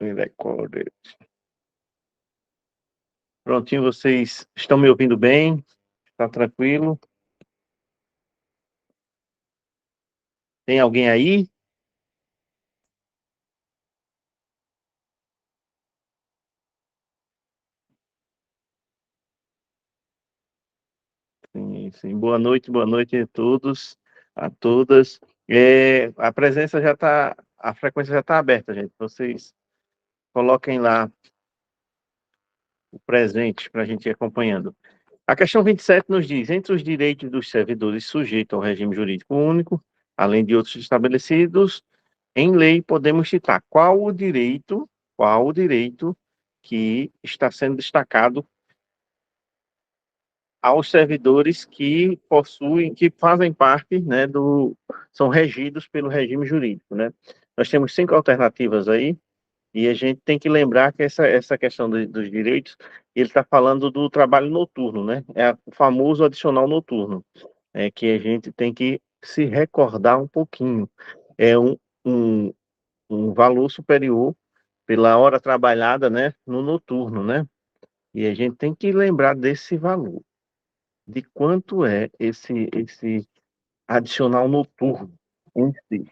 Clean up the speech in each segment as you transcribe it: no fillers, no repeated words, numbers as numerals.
Recorded. Prontinho, vocês estão me ouvindo bem? Está tranquilo? Tem alguém aí? Sim, sim. Boa noite a todos, a todas. A presença já está, a frequência já está aberta, gente. Vocês coloquem lá o presente para a gente ir acompanhando. A questão 27 nos diz: entre os direitos dos servidores sujeitos ao regime jurídico único, além de outros estabelecidos em lei, podemos citar qual o direito que está sendo destacado aos servidores que possuem, que fazem parte, né, são regidos pelo regime jurídico, né? Nós temos 5 alternativas aí, e a gente tem que lembrar que essa questão dos direitos, ele está falando do trabalho noturno, né? É o famoso adicional noturno, que a gente tem que se recordar um pouquinho. É um, um valor superior pela hora trabalhada, né, no noturno, né? E a gente tem que lembrar desse valor, de quanto é esse adicional noturno em si,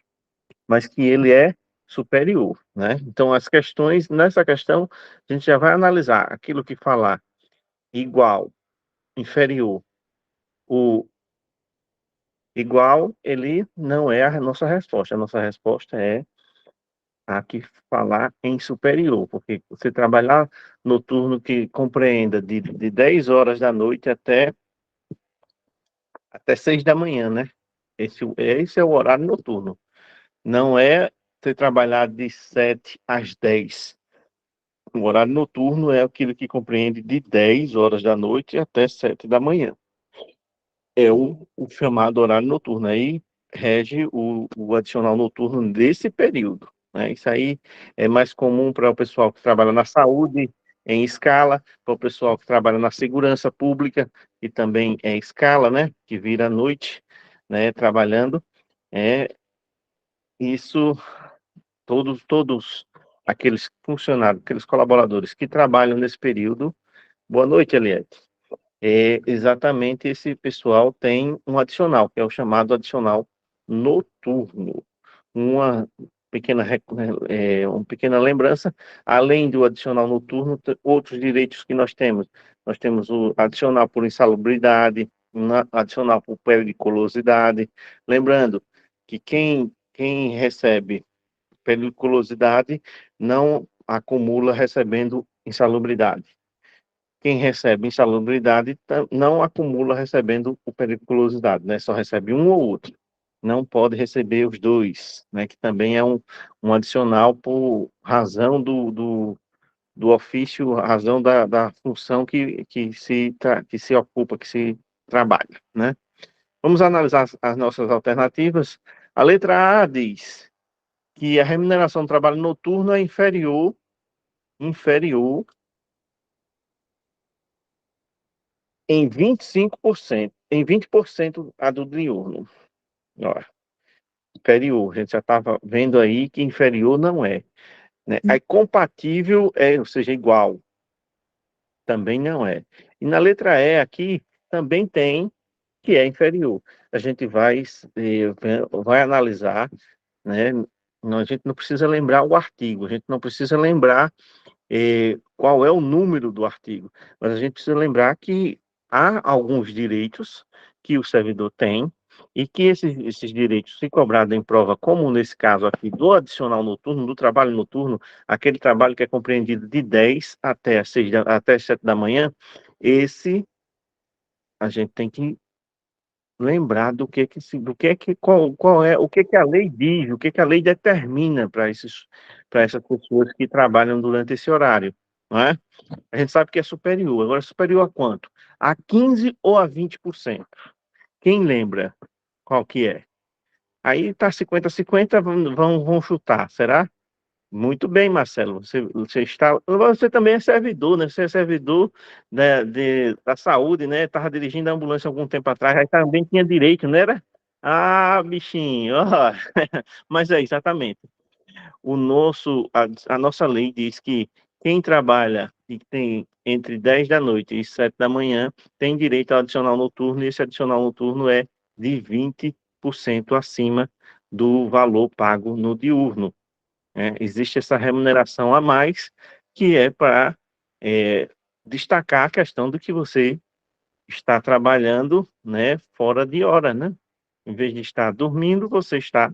mas que ele é superior, né? Então, as questões, nessa questão, a gente já vai analisar aquilo que falar igual, inferior, o igual, ele não é a nossa resposta. A nossa resposta é a que falar em superior, porque você trabalhar noturno que compreenda de 10 horas da noite até 6 da manhã, né? Esse é o horário noturno. Não é você trabalhar de 7 às 10. O horário noturno é aquilo que compreende de 10 horas da noite até 7 da manhã. É o chamado horário noturno. Aí rege o adicional noturno desse período, né? Isso aí é mais comum para o pessoal que trabalha na saúde, em escala, para o pessoal que trabalha na segurança pública, e também é escala, né? Que vira à noite, né? Trabalhando. É, isso, todos aqueles funcionários, aqueles colaboradores que trabalham nesse período. Boa noite, Eliette. Exatamente, esse pessoal tem um adicional, que é o chamado adicional noturno. Uma uma pequena lembrança, além do adicional noturno, outros direitos que nós temos. Nós temos o adicional por insalubridade, adicional por periculosidade. Lembrando que quem recebe periculosidade não acumula recebendo insalubridade. Quem recebe insalubridade não acumula recebendo o periculosidade, né? Só recebe um ou outro. Não pode receber os dois, né? Que também é um adicional por razão do ofício, razão da função que se ocupa, que se trabalha, né? Vamos analisar as nossas alternativas. A letra A diz que a remuneração do trabalho noturno é inferior em 25%, em 20% a do diurno. Ó, inferior, a gente já estava vendo aí que inferior não é, né? Aí compatível é, ou seja, igual, também não é. E na letra E aqui também tem que é inferior. A gente vai analisar, né? A gente não precisa lembrar o artigo, a gente não precisa lembrar qual é o número do artigo, mas a gente precisa lembrar que há alguns direitos que o servidor tem e que esses direitos, se cobrado em prova, como nesse caso aqui do adicional noturno, do trabalho noturno, aquele trabalho que é compreendido de 10 até 7 da manhã, esse a gente tem que lembrar qual é, o que a lei diz, o que a lei determina para essas pessoas que trabalham durante esse horário, não é? A gente sabe que é superior. Agora, superior a quanto? A 15 ou a 20%? Quem lembra qual que é? Aí tá 50-50, vão chutar, será? Muito bem, Marcelo. Você está. Você também é servidor, né? Você é servidor, né, da saúde, né? Estava dirigindo a ambulância algum tempo atrás, aí também tinha direito, não era? Ah, bichinho, ó. Mas é exatamente. a nossa lei diz que quem trabalha e tem entre 10 da noite e 7 da manhã tem direito ao adicional noturno, e esse adicional noturno é de 20% acima do valor pago no diurno, né? Existe essa remuneração a mais, que é para destacar a questão do que você está trabalhando, né, fora de hora, né? Em vez de estar dormindo, você está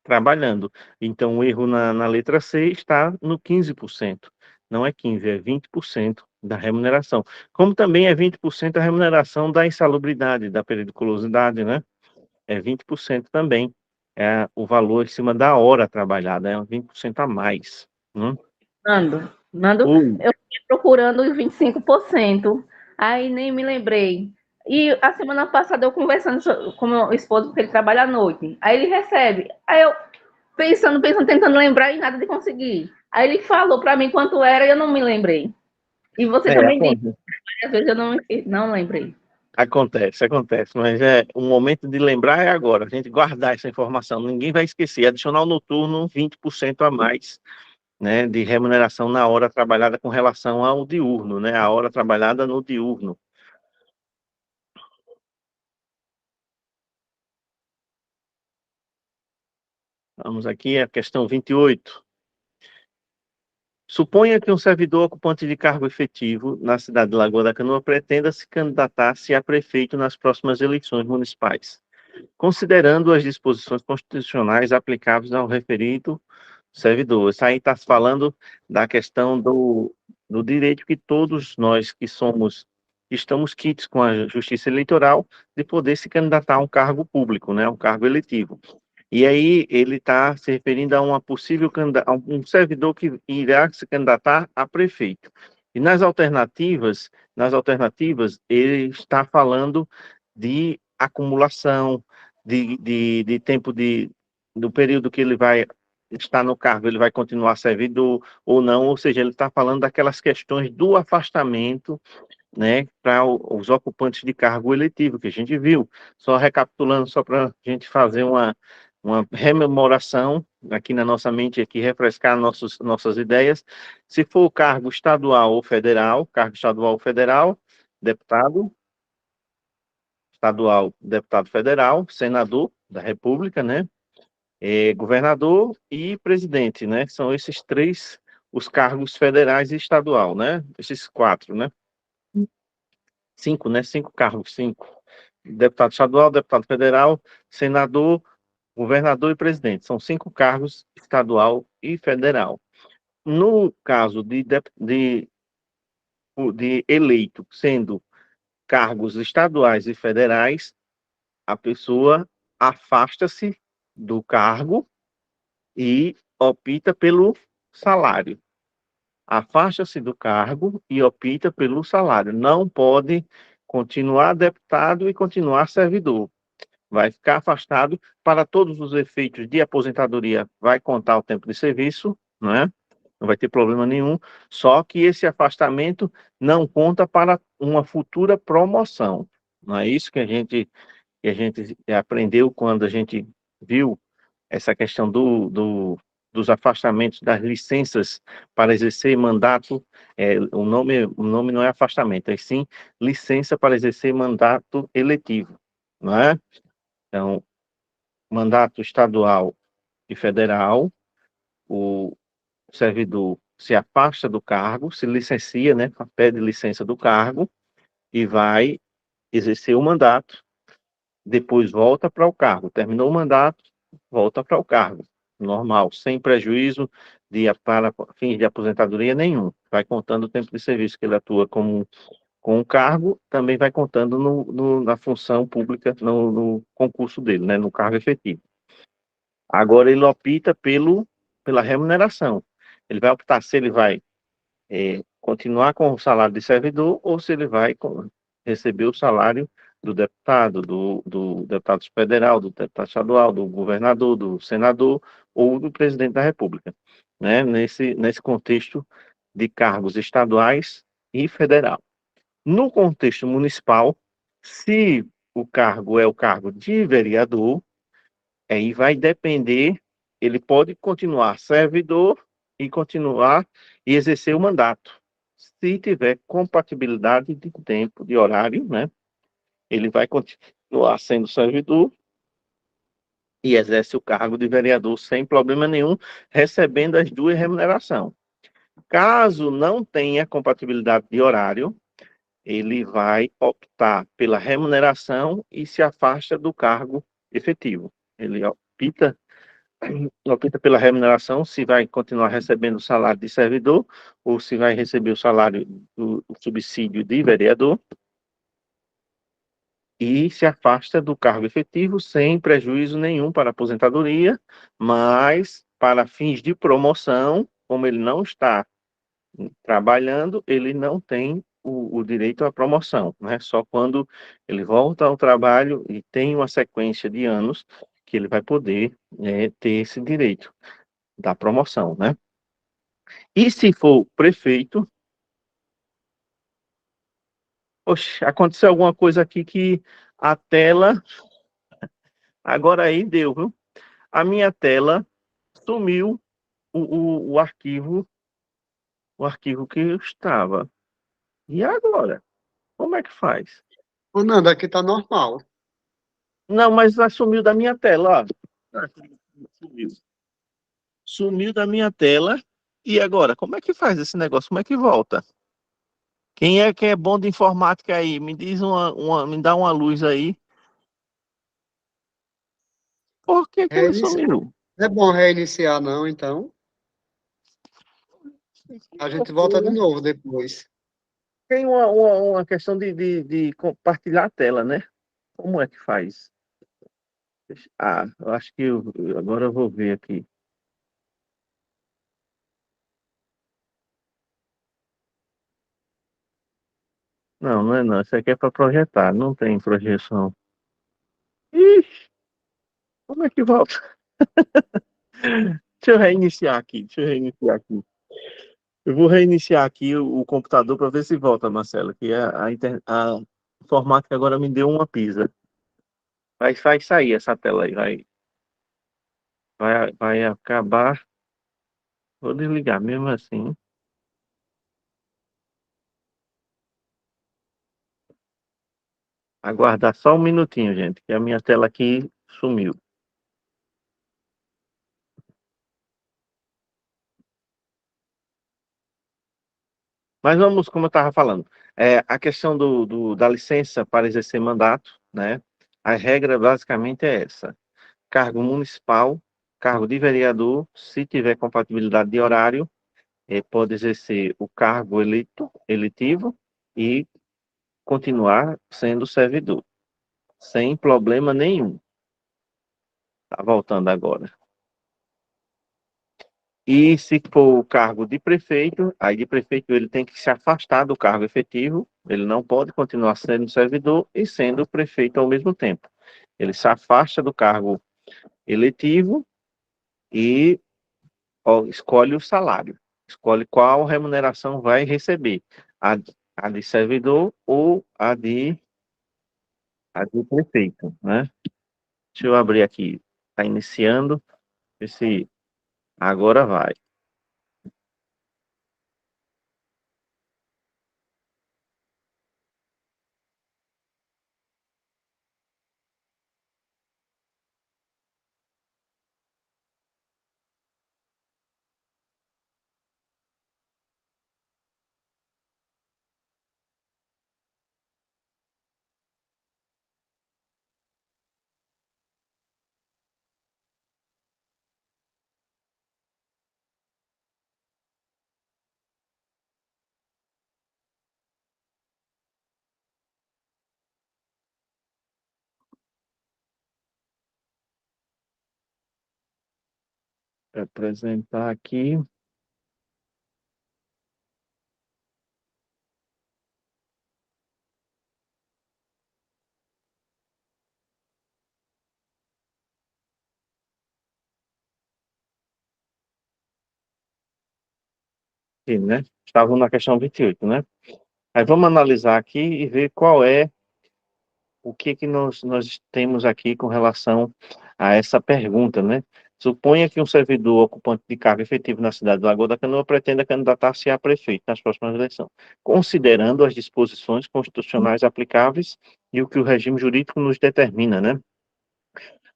trabalhando. Então, o erro na letra C está no 15%. Não é 15, é 20% da remuneração. Como também é 20% a remuneração da insalubridade, da periculosidade, né? É 20% também. É o valor em cima da hora trabalhada, é 20% a mais. Né? Nando, Oi. eu fiquei procurando os 25%, aí nem me lembrei. E a semana passada eu conversando com meu esposo, porque ele trabalha à noite. Aí ele recebe. Aí eu pensando, tentando lembrar e nada de conseguir. Aí ele falou para mim quanto era e eu não me lembrei. E você É, também disse, às vezes eu não lembrei. acontece, mas é o momento de lembrar é agora, a gente guardar essa informação, ninguém vai esquecer. Adicional noturno, 20% a mais, né, de remuneração na hora trabalhada com relação ao diurno, né, a hora trabalhada no diurno. Vamos aqui a questão 28. Suponha que um servidor ocupante de cargo efetivo na cidade de Lagoa da Canoa pretenda se candidatar-se a prefeito nas próximas eleições municipais, considerando as disposições constitucionais aplicáveis ao referido servidor. Isso aí está falando da questão do direito que todos nós que estamos quites com a justiça eleitoral, de poder se candidatar a um cargo público, né, um cargo eletivo. E aí ele está se referindo a uma possível a um servidor que irá se candidatar a prefeito. E nas alternativas, ele está falando de acumulação, de tempo do período que ele vai estar no cargo, ele vai continuar servidor ou não, ou seja, ele está falando daquelas questões do afastamento, né, para os ocupantes de cargo eletivo, que a gente viu. Só recapitulando, só para a gente fazer uma rememoração aqui na nossa mente, aqui refrescar nossas ideias. Se for cargo estadual ou federal, deputado estadual, deputado federal, senador da República, né, governador e presidente, né, são esses três os cargos federais e estadual, né, esses quatro, né. Cinco, né? Cinco cargos, cinco. Deputado estadual, deputado federal, senador, governador e presidente. São cinco cargos estadual e federal. No caso de eleito, sendo cargos estaduais e federais, a pessoa afasta-se do cargo e opta pelo salário. Afasta-se do cargo e opta pelo salário. Não pode continuar deputado e continuar servidor. Vai ficar afastado para todos os efeitos de aposentadoria, vai contar o tempo de serviço, não é? Não vai ter problema nenhum, só que esse afastamento não conta para uma futura promoção. Não é isso que a gente aprendeu quando a gente viu essa questão dos afastamentos, das licenças para exercer mandato. O nome não é afastamento, é sim licença para exercer mandato eletivo, não é? Então, mandato estadual e federal, o servidor se afasta do cargo, se licencia, né, pede licença do cargo e vai exercer o mandato, depois volta para o cargo, terminou o mandato, volta para o cargo, normal, sem prejuízo para fins de aposentadoria nenhum. Vai contando o tempo de serviço que ele atua com o cargo, também vai contando na função pública, no concurso dele, né, no cargo efetivo. Agora ele opta pela remuneração. Ele vai optar se ele vai continuar com o salário de servidor ou se ele vai receber o salário do deputado, do deputado federal, do deputado estadual, do governador, do senador ou do presidente da República, né? Nesse contexto de cargos estaduais e federal. No contexto municipal, se o cargo é o cargo de vereador, aí vai depender ele pode continuar servidor e continuar e exercer o mandato. Se tiver compatibilidade de tempo, de horário, né? Ele vai continuar sendo servidor e exerce o cargo de vereador sem problema nenhum, recebendo as duas remunerações. Caso não tenha compatibilidade de horário, ele vai optar pela remuneração e se afasta do cargo efetivo. Ele opta pela remuneração, se vai continuar recebendo o salário de servidor ou se vai receber o salário do subsídio de vereador e se afasta do cargo efetivo sem prejuízo nenhum para a aposentadoria, mas para fins de promoção, como ele não está trabalhando, ele não tem o direito à promoção, né? Só quando ele volta ao trabalho e tem uma sequência de anos que ele vai poder ter esse direito da promoção, né? E se for prefeito, oxe, aconteceu alguma coisa aqui que a tela, agora aí deu, viu? A minha tela sumiu o o arquivo que eu estava. E agora? Como é que faz? Ô, Nando, aqui tá normal. Não, mas sumiu da minha tela, ó. Ah, sumiu. Sumiu da minha tela. E agora? Como é que faz esse negócio? Como é que volta? Quem é bom de informática aí? Me diz me dá uma luz aí. Por que que ele Reinici... sumiu? É bom reiniciar, não, então. A gente volta de novo depois. Tem uma questão de compartilhar a tela, né? Como é que faz? Ah, eu acho que agora eu vou ver aqui. Não, não é não. Isso aqui é para projetar, não tem projeção. Ixi, como é que volta? Deixa eu reiniciar aqui, deixa eu reiniciar aqui. Eu vou reiniciar aqui o computador para ver se volta, Marcelo, que a informática agora me deu uma pisa. Vai sair essa tela aí, vai acabar. Vou desligar mesmo assim. Aguardar só um minutinho, gente, que a minha tela aqui sumiu. Mas vamos, como eu estava falando, a questão da licença para exercer mandato, né? A regra basicamente é essa: cargo municipal, cargo de vereador, se tiver compatibilidade de horário, pode exercer o cargo eletivo e continuar sendo servidor, sem problema nenhum. Tá voltando agora. E se for o cargo de prefeito, aí de prefeito ele tem que se afastar do cargo efetivo, ele não pode continuar sendo servidor e sendo prefeito ao mesmo tempo. Ele se afasta do cargo eletivo e escolhe o salário, escolhe qual remuneração vai receber, a, a de servidor ou a de prefeito, né? Deixa eu abrir aqui, está iniciando, ver se agora vai. Apresentar aqui. Sim, né? Estavam na questão 28, né? Aí vamos analisar aqui e ver qual é o que que nós temos aqui com relação a essa pergunta, né? Suponha que um servidor ocupante de cargo efetivo na cidade de Lagoa da Canoa pretenda candidatar-se a prefeito nas próximas eleições, considerando as disposições constitucionais aplicáveis e o que o regime jurídico nos determina, né?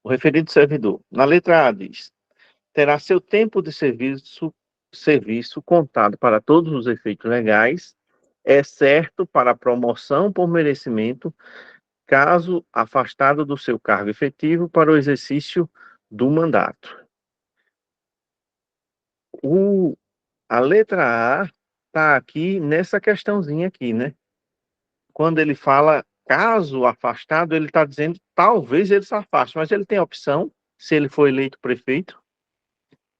O referido servidor, na letra A diz, terá seu tempo de serviço contado para todos os efeitos legais, exceto para promoção por merecimento, caso afastado do seu cargo efetivo para o exercício do mandato. A letra A está aqui nessa questãozinha aqui, né? Quando ele fala caso afastado, ele está dizendo talvez ele se afaste, mas ele tem a opção, se ele for eleito prefeito,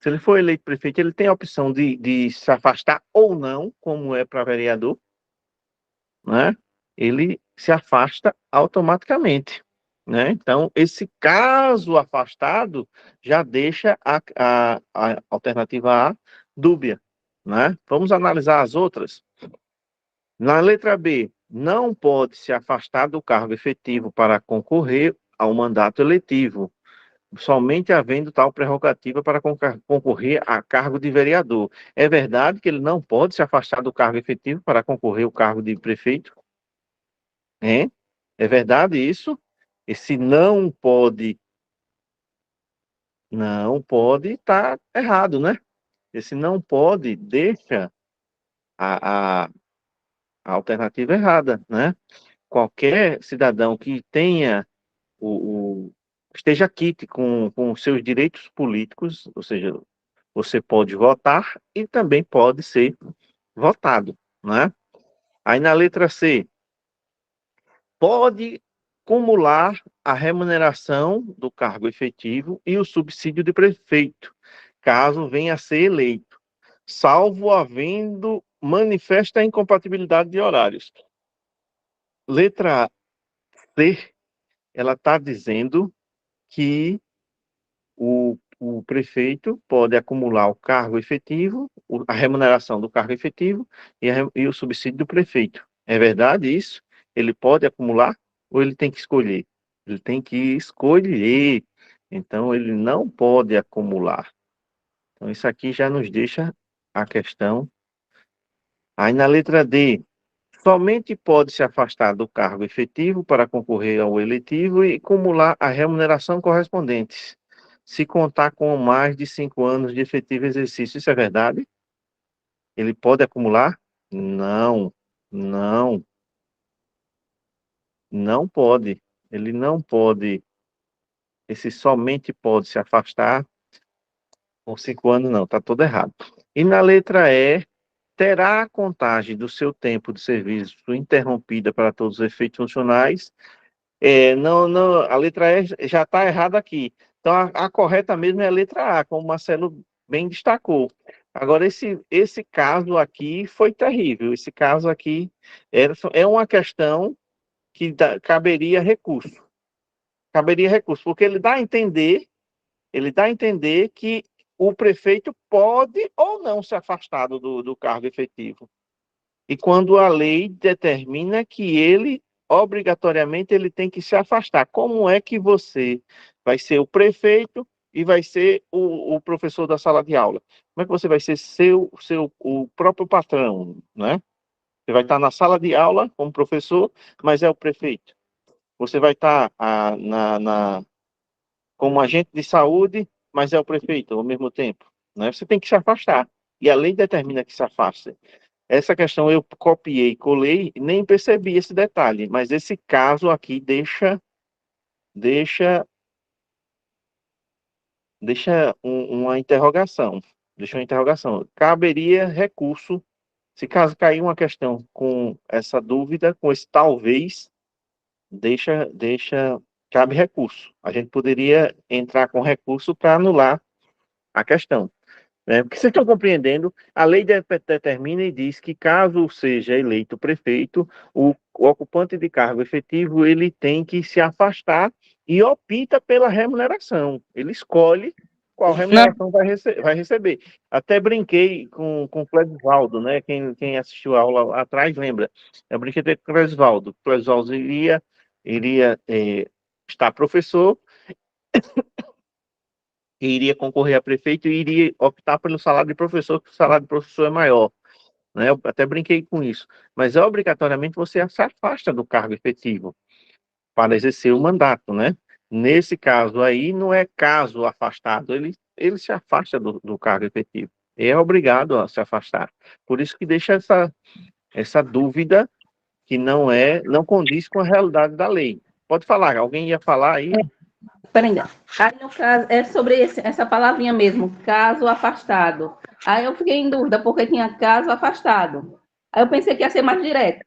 se ele for eleito prefeito, ele tem a opção de se afastar ou não, como é para vereador, né? Ele se afasta automaticamente, né? Então, esse caso afastado já deixa a alternativa A dúbia, né? Vamos analisar as outras. Na letra B, não pode se afastar do cargo efetivo para concorrer ao mandato eletivo, somente havendo tal prerrogativa para concorrer a cargo de vereador. É verdade que ele não pode se afastar do cargo efetivo para concorrer ao cargo de prefeito? É verdade isso? Esse não pode estar errado, né? Esse não pode deixa a, a, a alternativa errada, né? Qualquer cidadão que tenha esteja quite com seus direitos políticos, ou seja, você pode votar e também pode ser votado, né? Aí na letra C, pode acumular a remuneração do cargo efetivo e o subsídio de prefeito, caso venha a ser eleito, salvo havendo manifesta incompatibilidade de horários. Letra C, ela está dizendo que o prefeito pode acumular o cargo efetivo, a remuneração do cargo efetivo e o subsídio do prefeito. É verdade isso? Ele pode acumular ou ele tem que escolher? Ele tem que escolher. Então, ele não pode acumular. Então, isso aqui já nos deixa a questão. Aí, na letra D, somente pode se afastar do cargo efetivo para concorrer ao eletivo e acumular a remuneração correspondente, se contar com mais de 5 anos de efetivo exercício. Isso é verdade? Ele pode acumular? Não, não, não pode. Ele não pode. Esse somente pode se afastar com 5 anos, não, está tudo errado. E na letra E, terá a contagem do seu tempo de serviço interrompida para todos os efeitos funcionais. Não, não, a letra E já está errada aqui. Então, a correta mesmo é a letra A, como o Marcelo bem destacou. Agora, esse caso aqui foi terrível. Esse caso aqui é uma questão que caberia recurso. Caberia recurso, porque ele dá a entender que o prefeito pode ou não se afastar do cargo efetivo. E quando a lei determina que ele, obrigatoriamente, ele tem que se afastar. Como é que você vai ser o prefeito e vai ser o professor da sala de aula? Como é que você vai ser o próprio patrão, né? Você vai estar na sala de aula como professor, mas é o prefeito. Você vai estar como agente de saúde, mas é o prefeito ao mesmo tempo, né? Você tem que se afastar. E a lei determina que se afaste. Essa questão eu copiei, colei, nem percebi esse detalhe, mas esse caso aqui deixa, uma interrogação. Deixa uma interrogação. Caberia recurso, se caso cair uma questão com essa dúvida, com esse talvez, cabe recurso. A gente poderia entrar com recurso para anular a questão. Porque vocês estão compreendendo, a lei determina e diz que caso seja eleito prefeito, o ocupante de cargo efetivo, ele tem que se afastar e opta pela remuneração. Ele escolhe qual remuneração vai receber. Até brinquei com o Clesvaldo, né? Quem assistiu a aula atrás lembra. Eu brinquei com o Clesvaldo. O Clesvaldo iria, estar professor e iria concorrer a prefeito e iria optar pelo salário de professor, que o salário de professor é maior, né? Eu até brinquei com isso. Mas obrigatoriamente você se afasta do cargo efetivo para exercer o mandato, né? Nesse caso aí, não é caso afastado, ele se afasta do cargo efetivo. É obrigado a se afastar. Por isso que deixa essa dúvida que não condiz com a realidade da lei. Pode falar, alguém ia falar aí? Peraí, aí no caso, é sobre essa palavrinha mesmo, caso afastado. Aí eu fiquei em dúvida, porque tinha caso afastado. Aí eu pensei que ia ser mais direto.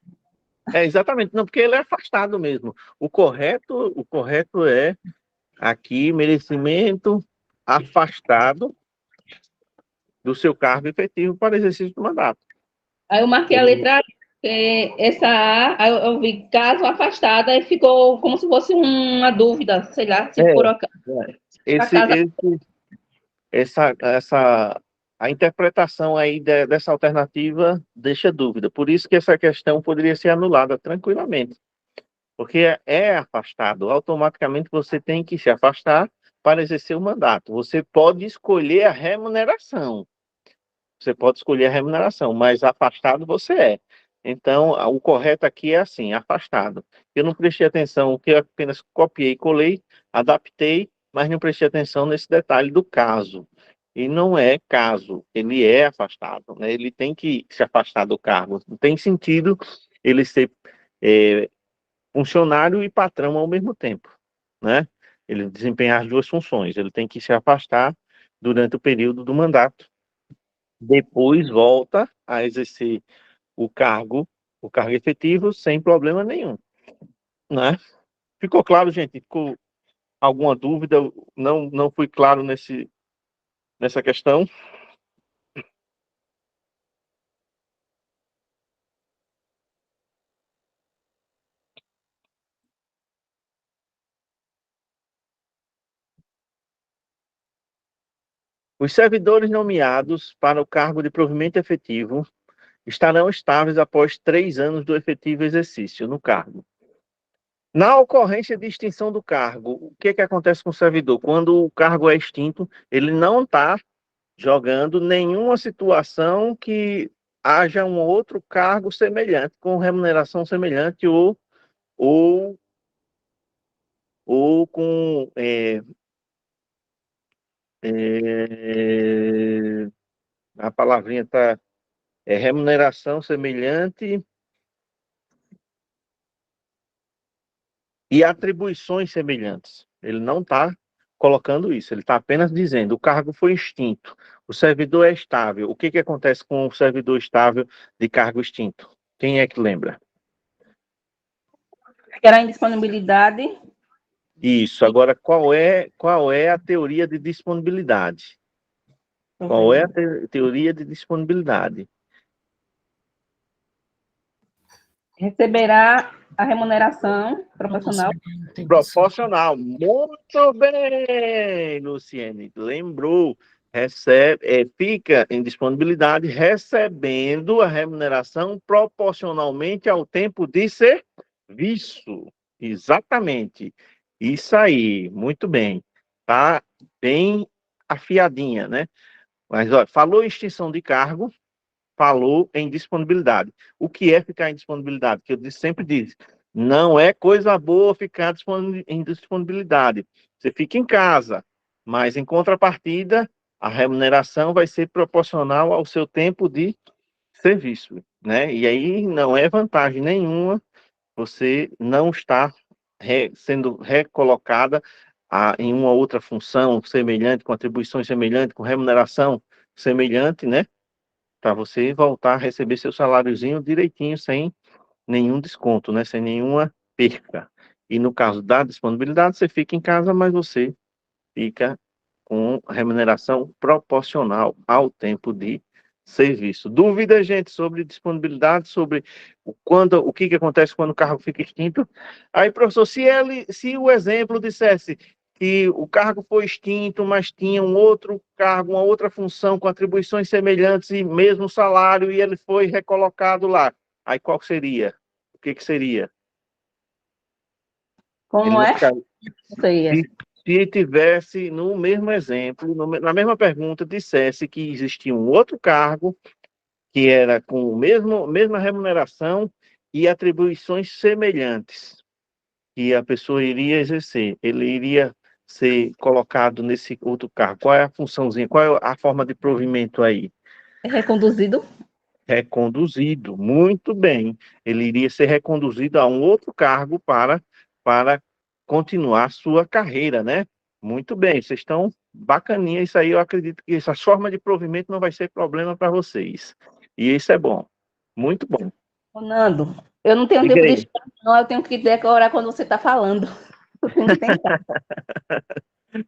Exatamente, não, porque ele é afastado mesmo. O correto é aqui, merecimento afastado do seu cargo efetivo para exercício do mandato. Aí eu marquei a letra A, essa A, aí eu vi caso afastado, aí ficou como se fosse uma dúvida, sei lá, se É, por acaso. esse, Casa... esse, a interpretação aí dessa alternativa deixa dúvida. Por isso que essa questão poderia ser anulada tranquilamente, porque é afastado. Automaticamente você tem que se afastar para exercer o mandato. Você pode escolher a remuneração. Você pode escolher a remuneração, mas afastado você é. Então, o correto aqui é assim, afastado. Eu não prestei atenção, que eu apenas copiei, colei, adaptei, mas não prestei atenção nesse detalhe do caso. E não é caso, ele é afastado, né? Ele tem que se afastar do cargo. Não tem sentido ele ser é, funcionário e patrão ao mesmo tempo, né? Ele desempenhar as duas funções. Ele tem que se afastar durante o período do mandato, depois volta a exercer o cargo, o cargo efetivo, sem problema nenhum, né? Ficou claro, gente? Ficou alguma dúvida? Não fui claro nessa questão? Os servidores nomeados para o cargo de provimento efetivo estarão estáveis após 3 anos do efetivo exercício no cargo. Na ocorrência de extinção do cargo, o que acontece com o servidor? Quando o cargo é extinto, ele não está jogando nenhuma situação que haja um outro cargo semelhante, com remuneração semelhante ou, ou com a palavrinha está remuneração semelhante e atribuições semelhantes. Ele não está colocando isso, ele está apenas dizendo o cargo foi extinto, o servidor é estável. O que acontece com o servidor estável de cargo extinto? Quem é que lembra? Era a indisponibilidade. Isso. Agora, qual é a teoria de disponibilidade? Qual é a teoria de disponibilidade? Receberá a remuneração proporcional. Proporcional. Muito bem, Luciene. Lembrou. Fica em disponibilidade recebendo a remuneração proporcionalmente ao tempo de serviço. Exatamente. Isso aí. Muito bem. Tá bem afiadinha, né? Mas, olha, falou em extinção de cargo, falou em disponibilidade. O que é ficar em disponibilidade? Que eu sempre disse, não é coisa boa ficar em disponibilidade. Você fica em casa, mas em contrapartida, a remuneração vai ser proporcional ao seu tempo de serviço, né? E aí não é vantagem nenhuma você não estar sendo recolocada em uma outra função semelhante, com atribuições semelhantes, com remuneração semelhante, né? Para você voltar a receber seu saláriozinho direitinho, sem nenhum desconto, né? Sem nenhuma perca. E no caso da disponibilidade, você fica em casa, mas você fica com remuneração proporcional ao tempo de serviço. Dúvida, gente, sobre disponibilidade, sobre o que acontece quando o cargo fica extinto? Aí, professor, se o exemplo dissesse que o cargo foi extinto, mas tinha um outro cargo, uma outra função com atribuições semelhantes e mesmo salário, e ele foi recolocado lá, aí qual seria? O que seria? Ele Como não é? ficaria. Não sei. Se tivesse no mesmo exemplo, na mesma pergunta, dissesse que existia um outro cargo que era com o mesma remuneração e atribuições semelhantes, que a pessoa iria exercer, ele iria ser colocado nesse outro cargo. Qual é a funçãozinha? Qual é a forma de provimento aí? É reconduzido? Reconduzido, muito bem. Ele iria ser reconduzido a um outro cargo para continuar sua carreira, né? Muito bem, vocês estão bacaninha isso aí. Eu acredito que essa forma de provimento não vai ser problema para vocês. E isso é bom, muito bom. Ô, Nando, eu não tenho Diga tempo de aí. estudar, não, eu tenho que decorar quando você está falando. Eu tenho que tentar.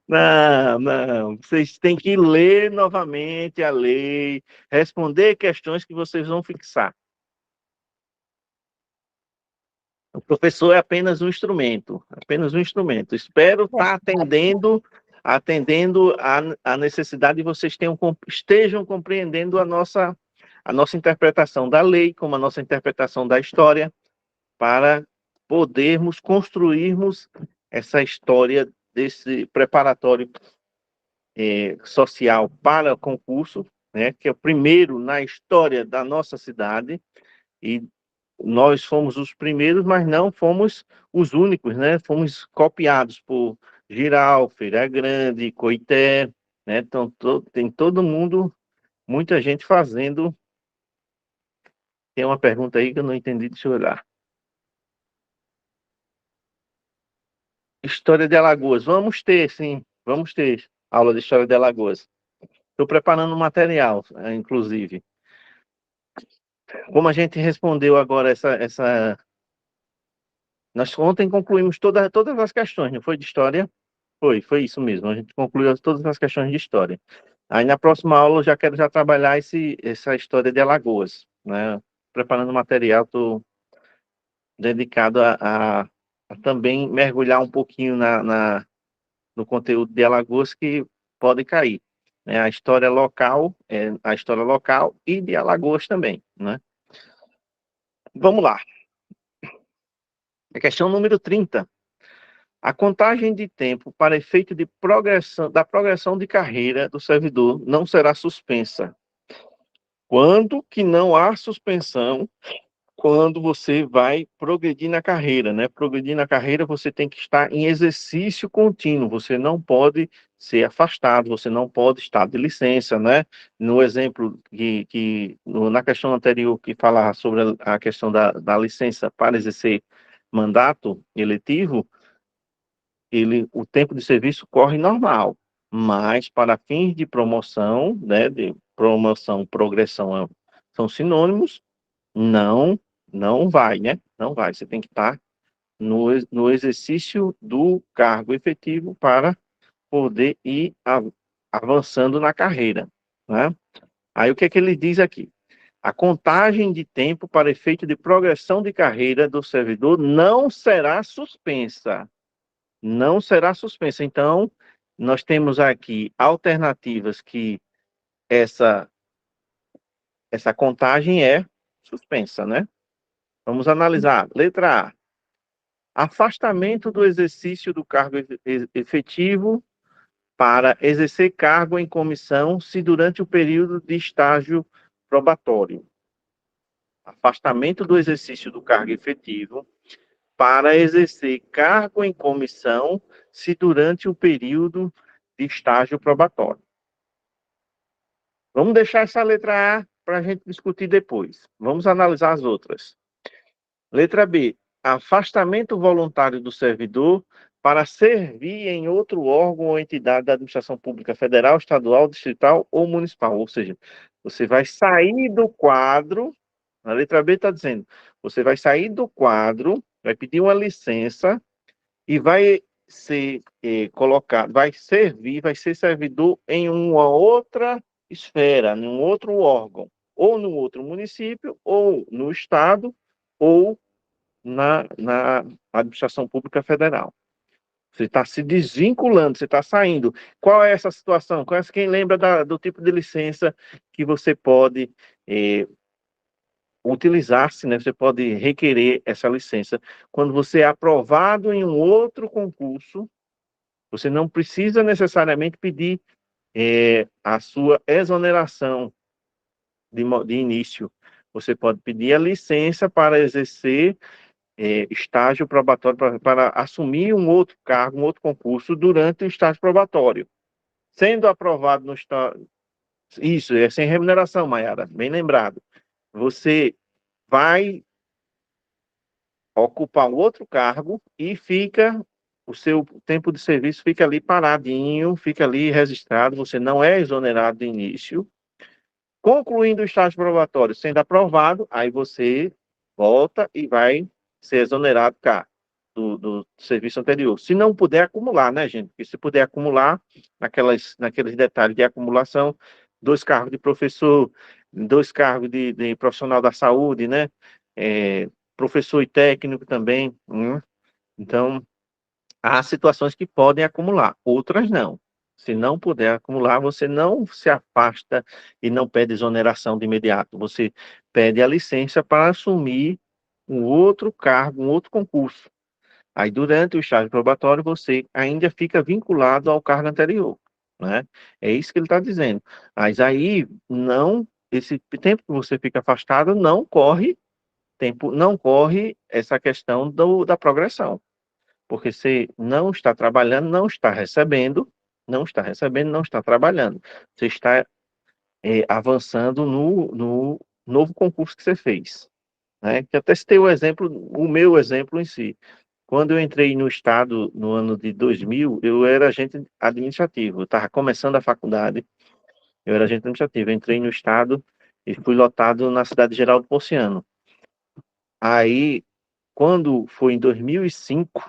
Não, não. Vocês têm que ler novamente a lei, responder questões que vocês vão fixar. O professor é apenas um instrumento, apenas um instrumento. Espero estar atendendo a necessidade de vocês estejam compreendendo a nossa interpretação da lei, como a nossa interpretação da história, para podermos construirmos essa história desse preparatório social para concurso, né, que é o primeiro na história da nossa cidade, e nós fomos os primeiros, mas não fomos os únicos, né? Fomos copiados por Giral, Feira Grande, Coité, né? Então, tem todo mundo, muita gente fazendo. Tem uma pergunta aí que eu não entendi, deixa eu olhar. História de Alagoas. Vamos ter, sim, vamos ter aula de História de Alagoas. Estou preparando um material, inclusive. Como a gente respondeu agora nós ontem concluímos todas as questões, não foi de história? Foi isso mesmo. A gente concluiu todas as questões de história. Aí na próxima aula eu já quero trabalhar essa história de Alagoas, né? Preparando material, estou dedicado a também mergulhar um pouquinho no conteúdo de Alagoas que pode cair, né? A história local e de Alagoas também, né? Vamos lá. A questão número 30. A contagem de tempo para efeito de progressão de carreira do servidor não será suspensa. Quando que não há suspensão? Quando você vai progredir na carreira, né? Progredir na carreira, você tem que estar em exercício contínuo, você não pode ser afastado, você não pode estar de licença, né? No exemplo na questão anterior que falava sobre a questão da licença para exercer mandato eletivo, o tempo de serviço corre normal, mas para fins de promoção, né, de promoção, progressão são sinônimos, não, não vai, né? Não vai. Você tem que estar no exercício do cargo efetivo para poder ir avançando na carreira, né? Aí o que é que ele diz aqui? A contagem de tempo para efeito de progressão de carreira do servidor não será suspensa. Não será suspensa. Então, nós temos aqui alternativas que essa, essa contagem é suspensa, né? Vamos analisar. Letra A. Afastamento do exercício do cargo efetivo para exercer cargo em comissão se durante o período de estágio probatório. Afastamento do exercício do cargo efetivo para exercer cargo em comissão se durante o período de estágio probatório. Vamos deixar essa letra A para a gente discutir depois. Vamos analisar as outras. Letra B. Afastamento voluntário do servidor para servir em outro órgão ou entidade da administração pública federal, estadual, distrital ou municipal. Ou seja, você vai sair do quadro, a letra B está dizendo, você vai sair do quadro, vai pedir uma licença e vai ser colocado, vai ser servidor em uma outra esfera, em um outro órgão, ou no outro município, ou no estado, ou na administração pública federal. Você está se desvinculando, você está saindo. Qual é essa situação? Quem lembra do tipo de licença que você pode utilizar-se, né? Você pode requerer essa licença quando você é aprovado em um outro concurso, Você não precisa necessariamente pedir a sua exoneração de início. Você pode pedir a licença para exercer estágio probatório, para assumir um outro cargo, um outro concurso durante o estágio probatório. Sendo aprovado no estágio... Isso, é sem remuneração, Mayara, bem lembrado. Você vai ocupar um outro cargo e o seu tempo de serviço fica ali paradinho, fica ali registrado, você não é exonerado de início. Concluindo o estágio probatório, sendo aprovado, aí você volta e vai ser exonerado cá, do serviço anterior. Se não puder acumular, né, gente? Porque se puder acumular, naqueles detalhes de acumulação, 2 cargos de professor, 2 cargos de profissional da saúde, né? Professor e técnico também. Então, há situações que podem acumular, outras não. Se não puder acumular, você não se afasta e não pede exoneração de imediato. Você pede a licença para assumir um outro cargo, um outro concurso. Aí, durante o estágio probatório, você ainda fica vinculado ao cargo anterior, né? É isso que ele está dizendo. Mas aí, não, esse tempo que você fica afastado, não corre essa questão da progressão. Porque você não está trabalhando, não está recebendo, não está trabalhando. Você está avançando no novo concurso que você fez, né? Que até citei o meu exemplo em si. Quando eu entrei no Estado no ano de 2000, eu era agente administrativo. Eu estava começando a faculdade, eu era agente administrativo. Eu entrei no Estado e fui lotado na cidade de Geraldo Ponciano. Aí, quando foi em 2005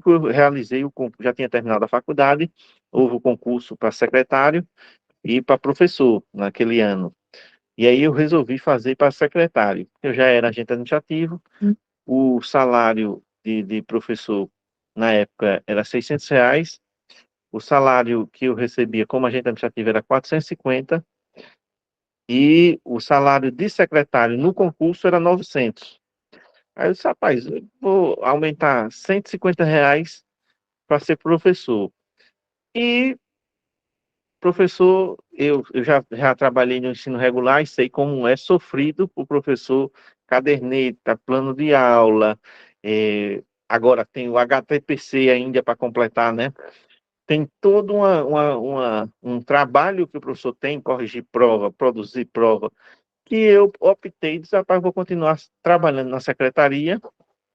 eu realizei já tinha terminado a faculdade, houve o concurso para secretário e para professor naquele ano. E aí eu resolvi fazer para secretário. Eu já era agente administrativo, o salário de professor na época era R$ 600, o salário que eu recebia como agente administrativo era 450 e o salário de secretário no concurso era 900. Aí eu disse, rapaz, eu vou aumentar R$ 150 para ser professor. E professor, eu já trabalhei no ensino regular e sei como é sofrido o professor, caderneta, plano de aula, agora tem o HTPC ainda para completar, né? Tem todo um trabalho que o professor tem, corrigir prova, produzir prova, que eu optei, disse, rapaz, vou continuar trabalhando na secretaria,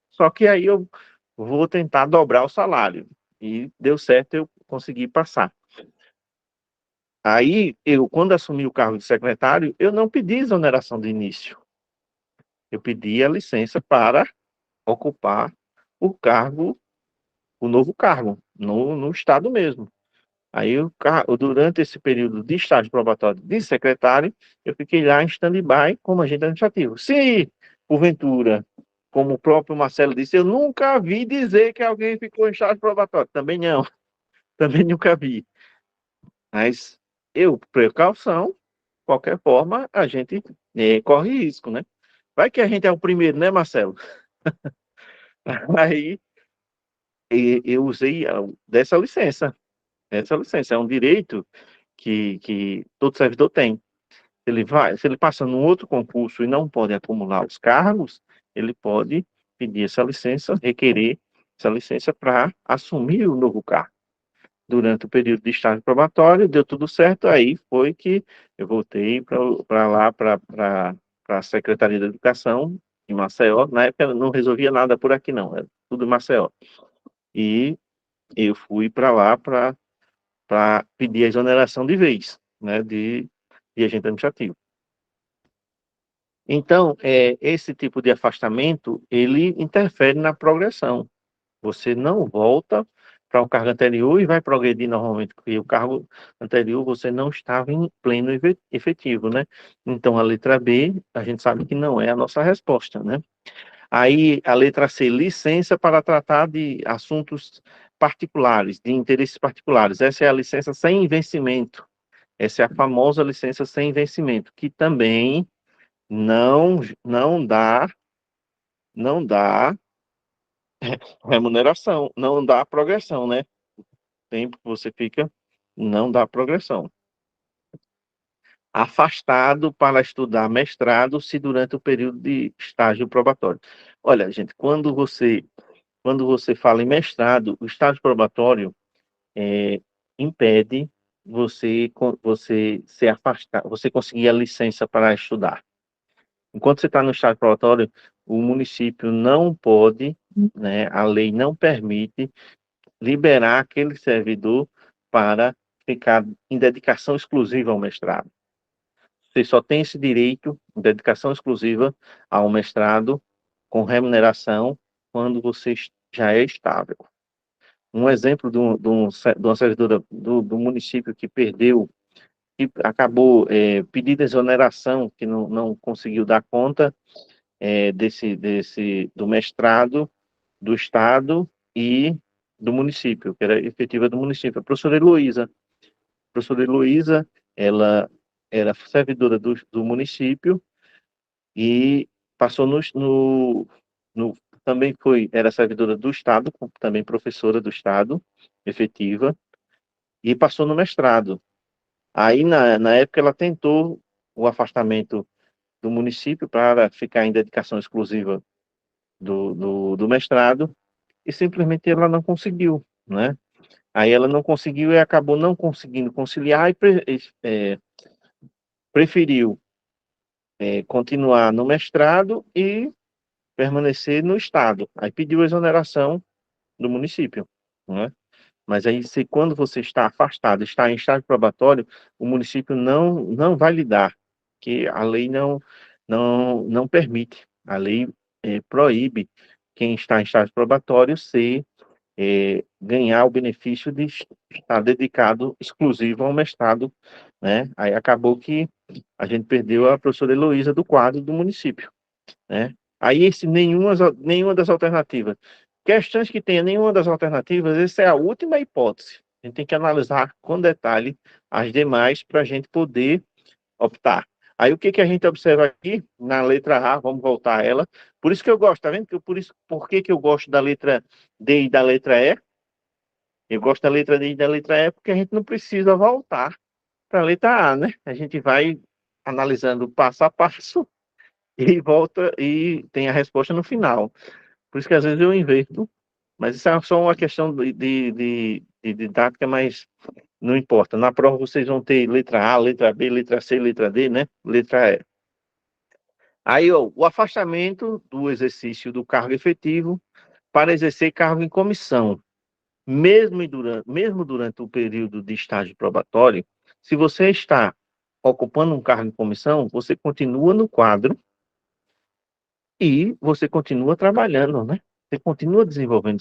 só que aí eu vou tentar dobrar o salário. E deu certo, eu consegui passar. Aí, quando assumi o cargo de secretário, eu não pedi exoneração de início. Eu pedi a licença para ocupar o novo cargo, no Estado mesmo. Aí, durante esse período de estágio probatório de secretário, eu fiquei lá em stand-by como agente administrativo. Se, porventura, como o próprio Marcelo disse, eu nunca vi dizer que alguém ficou em estágio probatório. Também não, também nunca vi. Mas precaução, qualquer forma, a gente corre risco, né? Vai que a gente é o primeiro, né, Marcelo? Aí eu usei dessa licença. Essa licença é um direito que todo servidor tem. Se ele passa num outro concurso e não pode acumular os cargos, ele pode pedir essa licença, requerer essa licença para assumir o novo cargo. Durante o período de estágio probatório, deu tudo certo, aí foi que eu voltei para lá, para a Secretaria da Educação, em Maceió. Na época não resolvia nada por aqui não, era tudo em Maceió. E eu fui para lá para pedir a exoneração de vez, né, de agente administrativo. Então, esse tipo de afastamento, ele interfere na progressão. Você não volta para o cargo anterior e vai progredir normalmente, porque o cargo anterior você não estava em pleno efetivo, né? Então, a letra B, a gente sabe que não é a nossa resposta, né? Aí, a letra C, licença para tratar de assuntos particulares, de interesses particulares. Essa é a licença sem vencimento. Essa é a famosa licença sem vencimento, que também não dá remuneração, não dá progressão, né? O tempo que você fica, não dá progressão. Afastado para estudar mestrado se durante o período de estágio probatório. Olha, gente, quando você fala em mestrado, o estágio probatório impede você ser afastado, você conseguir a licença para estudar. Enquanto você está no estágio probatório, o município não pode, né, a lei não permite liberar aquele servidor para ficar em dedicação exclusiva ao mestrado. Você só tem esse direito, dedicação exclusiva ao mestrado, com remuneração, quando você já é estável. Um exemplo de uma servidora do município que perdeu, que acabou pedindo exoneração, que não conseguiu dar conta do mestrado, do Estado e do município, que era efetiva do município. A professora Heloísa. A professora Heloísa, ela era servidora do município e passou também era servidora do Estado, também professora do Estado, efetiva, e passou no mestrado. Aí, na época, ela tentou o afastamento do município para ficar em dedicação exclusiva do mestrado, e simplesmente ela não conseguiu, né? Aí ela não conseguiu e acabou não conseguindo conciliar e preferiu continuar no mestrado e permanecer no estado. Aí pediu exoneração do município, né? Mas aí, quando você está afastado, está em estágio probatório, o município não vai lhe dar, que a lei não permite. A lei proíbe quem está em estágio probatório ganhar o benefício de estar dedicado exclusivo ao mestrado, né? Aí acabou que a gente perdeu a professora Heloísa do quadro do município, né? Aí nenhuma das alternativas. Questões que tenha nenhuma das alternativas, essa é a última hipótese. A gente tem que analisar com detalhe as demais para a gente poder optar. Aí o que que a gente observa aqui na letra A, vamos voltar a ela. Por isso que eu gosto, tá vendo? Por que que eu gosto da letra D e da letra E? Eu gosto da letra D e da letra E porque a gente não precisa voltar para a letra A, né? A gente vai analisando passo a passo e volta e tem a resposta no final. Por isso que às vezes eu inverto, mas isso é só uma questão de didática, mas não importa. Na prova vocês vão ter letra A, letra B, letra C, letra D, né? Letra E. Aí, ó, o afastamento do exercício do cargo efetivo para exercer cargo em comissão. Mesmo durante o período de estágio probatório, se você está ocupando um cargo em comissão, você continua no quadro e você continua trabalhando, né? Você continua desenvolvendo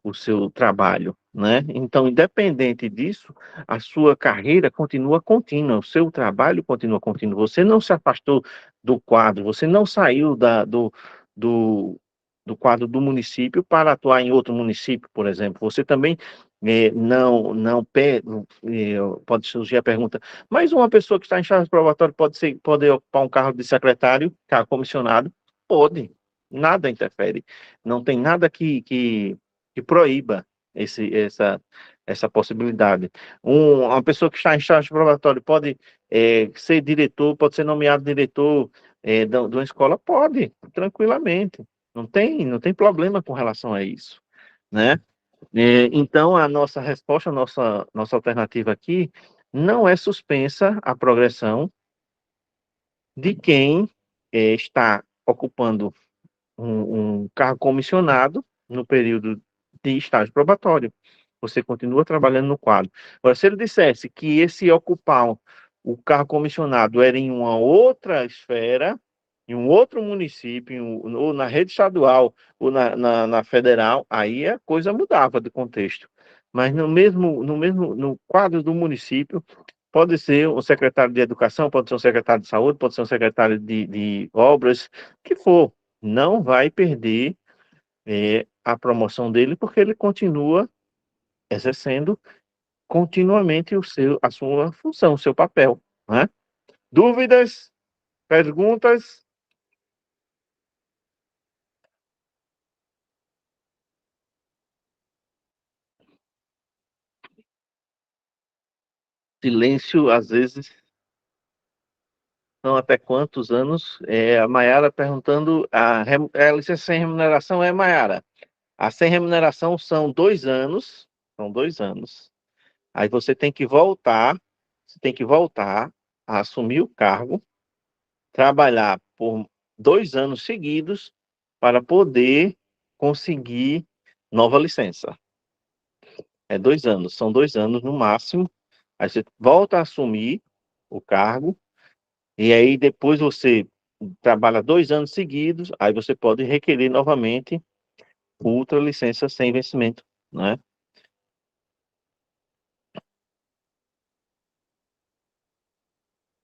o seu trabalho, né? Então, independente disso, a sua carreira continua contínua, o seu trabalho continua contínuo. Você não se afastou do quadro, você não saiu do, do quadro do município para atuar em outro município, por exemplo. Você também pode surgir a pergunta, mas uma pessoa que está em estágio probatório pode ocupar um cargo de secretário, cargo comissionado? Pode, nada interfere. Não tem nada que proíba essa possibilidade. Uma pessoa que está em estágio probatório pode ser diretor, pode ser nomeado diretor de uma escola? Pode, tranquilamente. Não tem problema com relação a isso, né? Então, a nossa resposta, a nossa alternativa aqui, não é suspensa a progressão de quem está ocupando um cargo comissionado no período de estágio probatório. Você continua trabalhando no quadro. Agora, se ele dissesse que esse ocupar o cargo comissionado era em uma outra esfera, em um outro município, ou na rede estadual, ou na federal, aí a coisa mudava de contexto. Mas no quadro do município, pode ser um secretário de educação, pode ser um secretário de saúde, pode ser um secretário de obras, que for. Não vai perder a promoção dele, porque ele continua exercendo continuamente a sua função, o seu papel, né? Dúvidas? Perguntas? Silêncio, às vezes, são até quantos anos? A Maiara perguntando, a licença sem remuneração Maiara. A sem remuneração são 2 anos, são 2 anos. Aí você tem que voltar a assumir o cargo, trabalhar por 2 anos seguidos para poder conseguir nova licença. É 2 anos, são 2 anos no máximo. Aí você volta a assumir o cargo, e aí depois você trabalha 2 anos seguidos, aí você pode requerer novamente outra licença sem vencimento, né?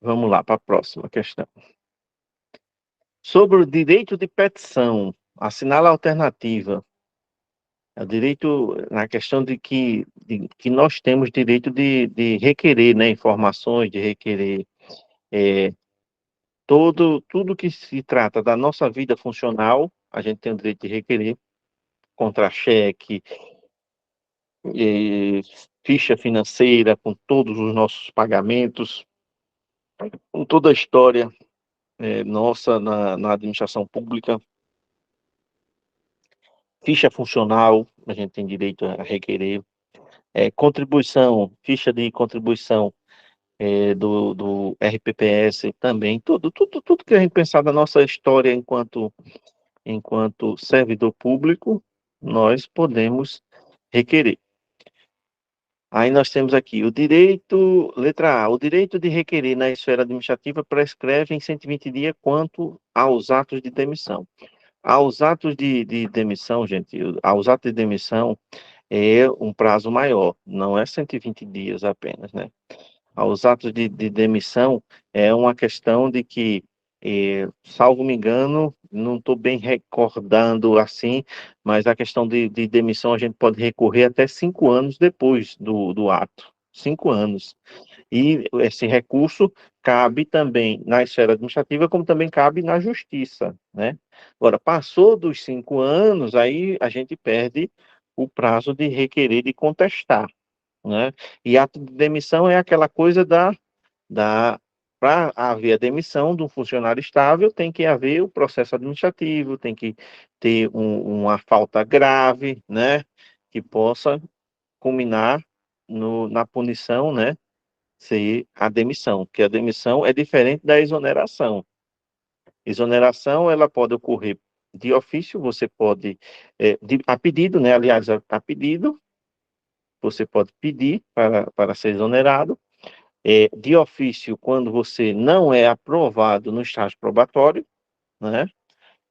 Vamos lá para a próxima questão. Sobre o direito de petição, assinala a alternativa. É o direito, na questão de que nós temos direito de requerer, né, informações, de requerer tudo que se trata da nossa vida funcional, a gente tem o direito de requerer, contra-cheque, eh, ficha financeira, com todos os nossos pagamentos, com toda a história nossa na administração pública, ficha funcional, a gente tem direito a requerer, contribuição, ficha de contribuição do RPPS também, tudo que a gente pensar da nossa história enquanto servidor público, nós podemos requerer. Aí nós temos aqui o direito, letra A, o direito de requerer na esfera administrativa prescreve em 120 dias quanto aos atos de demissão. Aos atos de demissão, gente, aos atos de demissão é um prazo maior, não é 120 dias apenas, né? Aos atos de demissão é uma questão de que, salvo me engano, não estou bem recordando assim, mas a questão de demissão a gente pode recorrer até 5 anos depois do ato. 5 anos. E esse recurso cabe também na esfera administrativa, como também cabe na justiça, né? Agora, passou dos 5 anos, aí a gente perde o prazo de requerer e contestar, né? E ato de demissão é aquela coisa para haver a demissão de um funcionário estável, tem que haver o processo administrativo, tem que ter uma falta grave, né? Que possa culminar na punição, né? Ser a demissão, porque a demissão é diferente da exoneração. Exoneração, ela pode ocorrer de ofício, você pode, a pedido, né? Aliás, a pedido, você pode pedir para ser exonerado. De ofício, quando você não é aprovado no estágio probatório, né?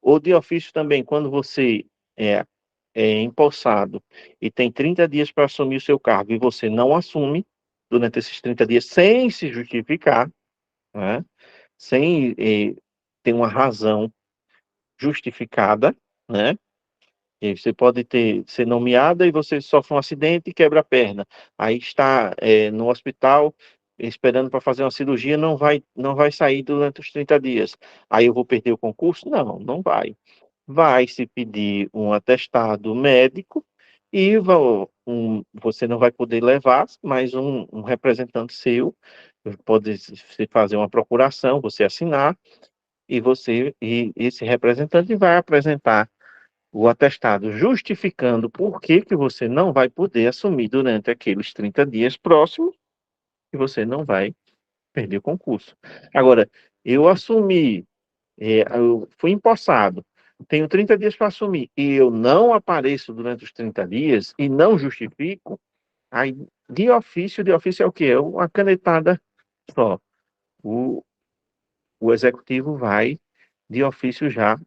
Ou de ofício também, quando você é empossado e tem 30 dias para assumir o seu cargo e você não assume durante esses 30 dias sem se justificar, né? Sem ter uma razão justificada, né? E você pode ser nomeada e você sofre um acidente e quebra a perna. Aí está no hospital esperando para fazer uma cirurgia, não vai sair durante os 30 dias. Aí eu vou perder o concurso? Não, não vai. Vai se pedir um atestado médico e você não vai poder levar, mas um representante seu pode se fazer uma procuração, você assinar, e esse representante vai apresentar o atestado justificando por que você não vai poder assumir durante aqueles 30 dias próximos e você não vai perder o concurso. Agora, eu assumi, eu fui empossado, tenho 30 dias para assumir e eu não apareço durante os 30 dias e não justifico, aí de ofício é o quê? É uma canetada só. O, o executivo vai, de ofício já,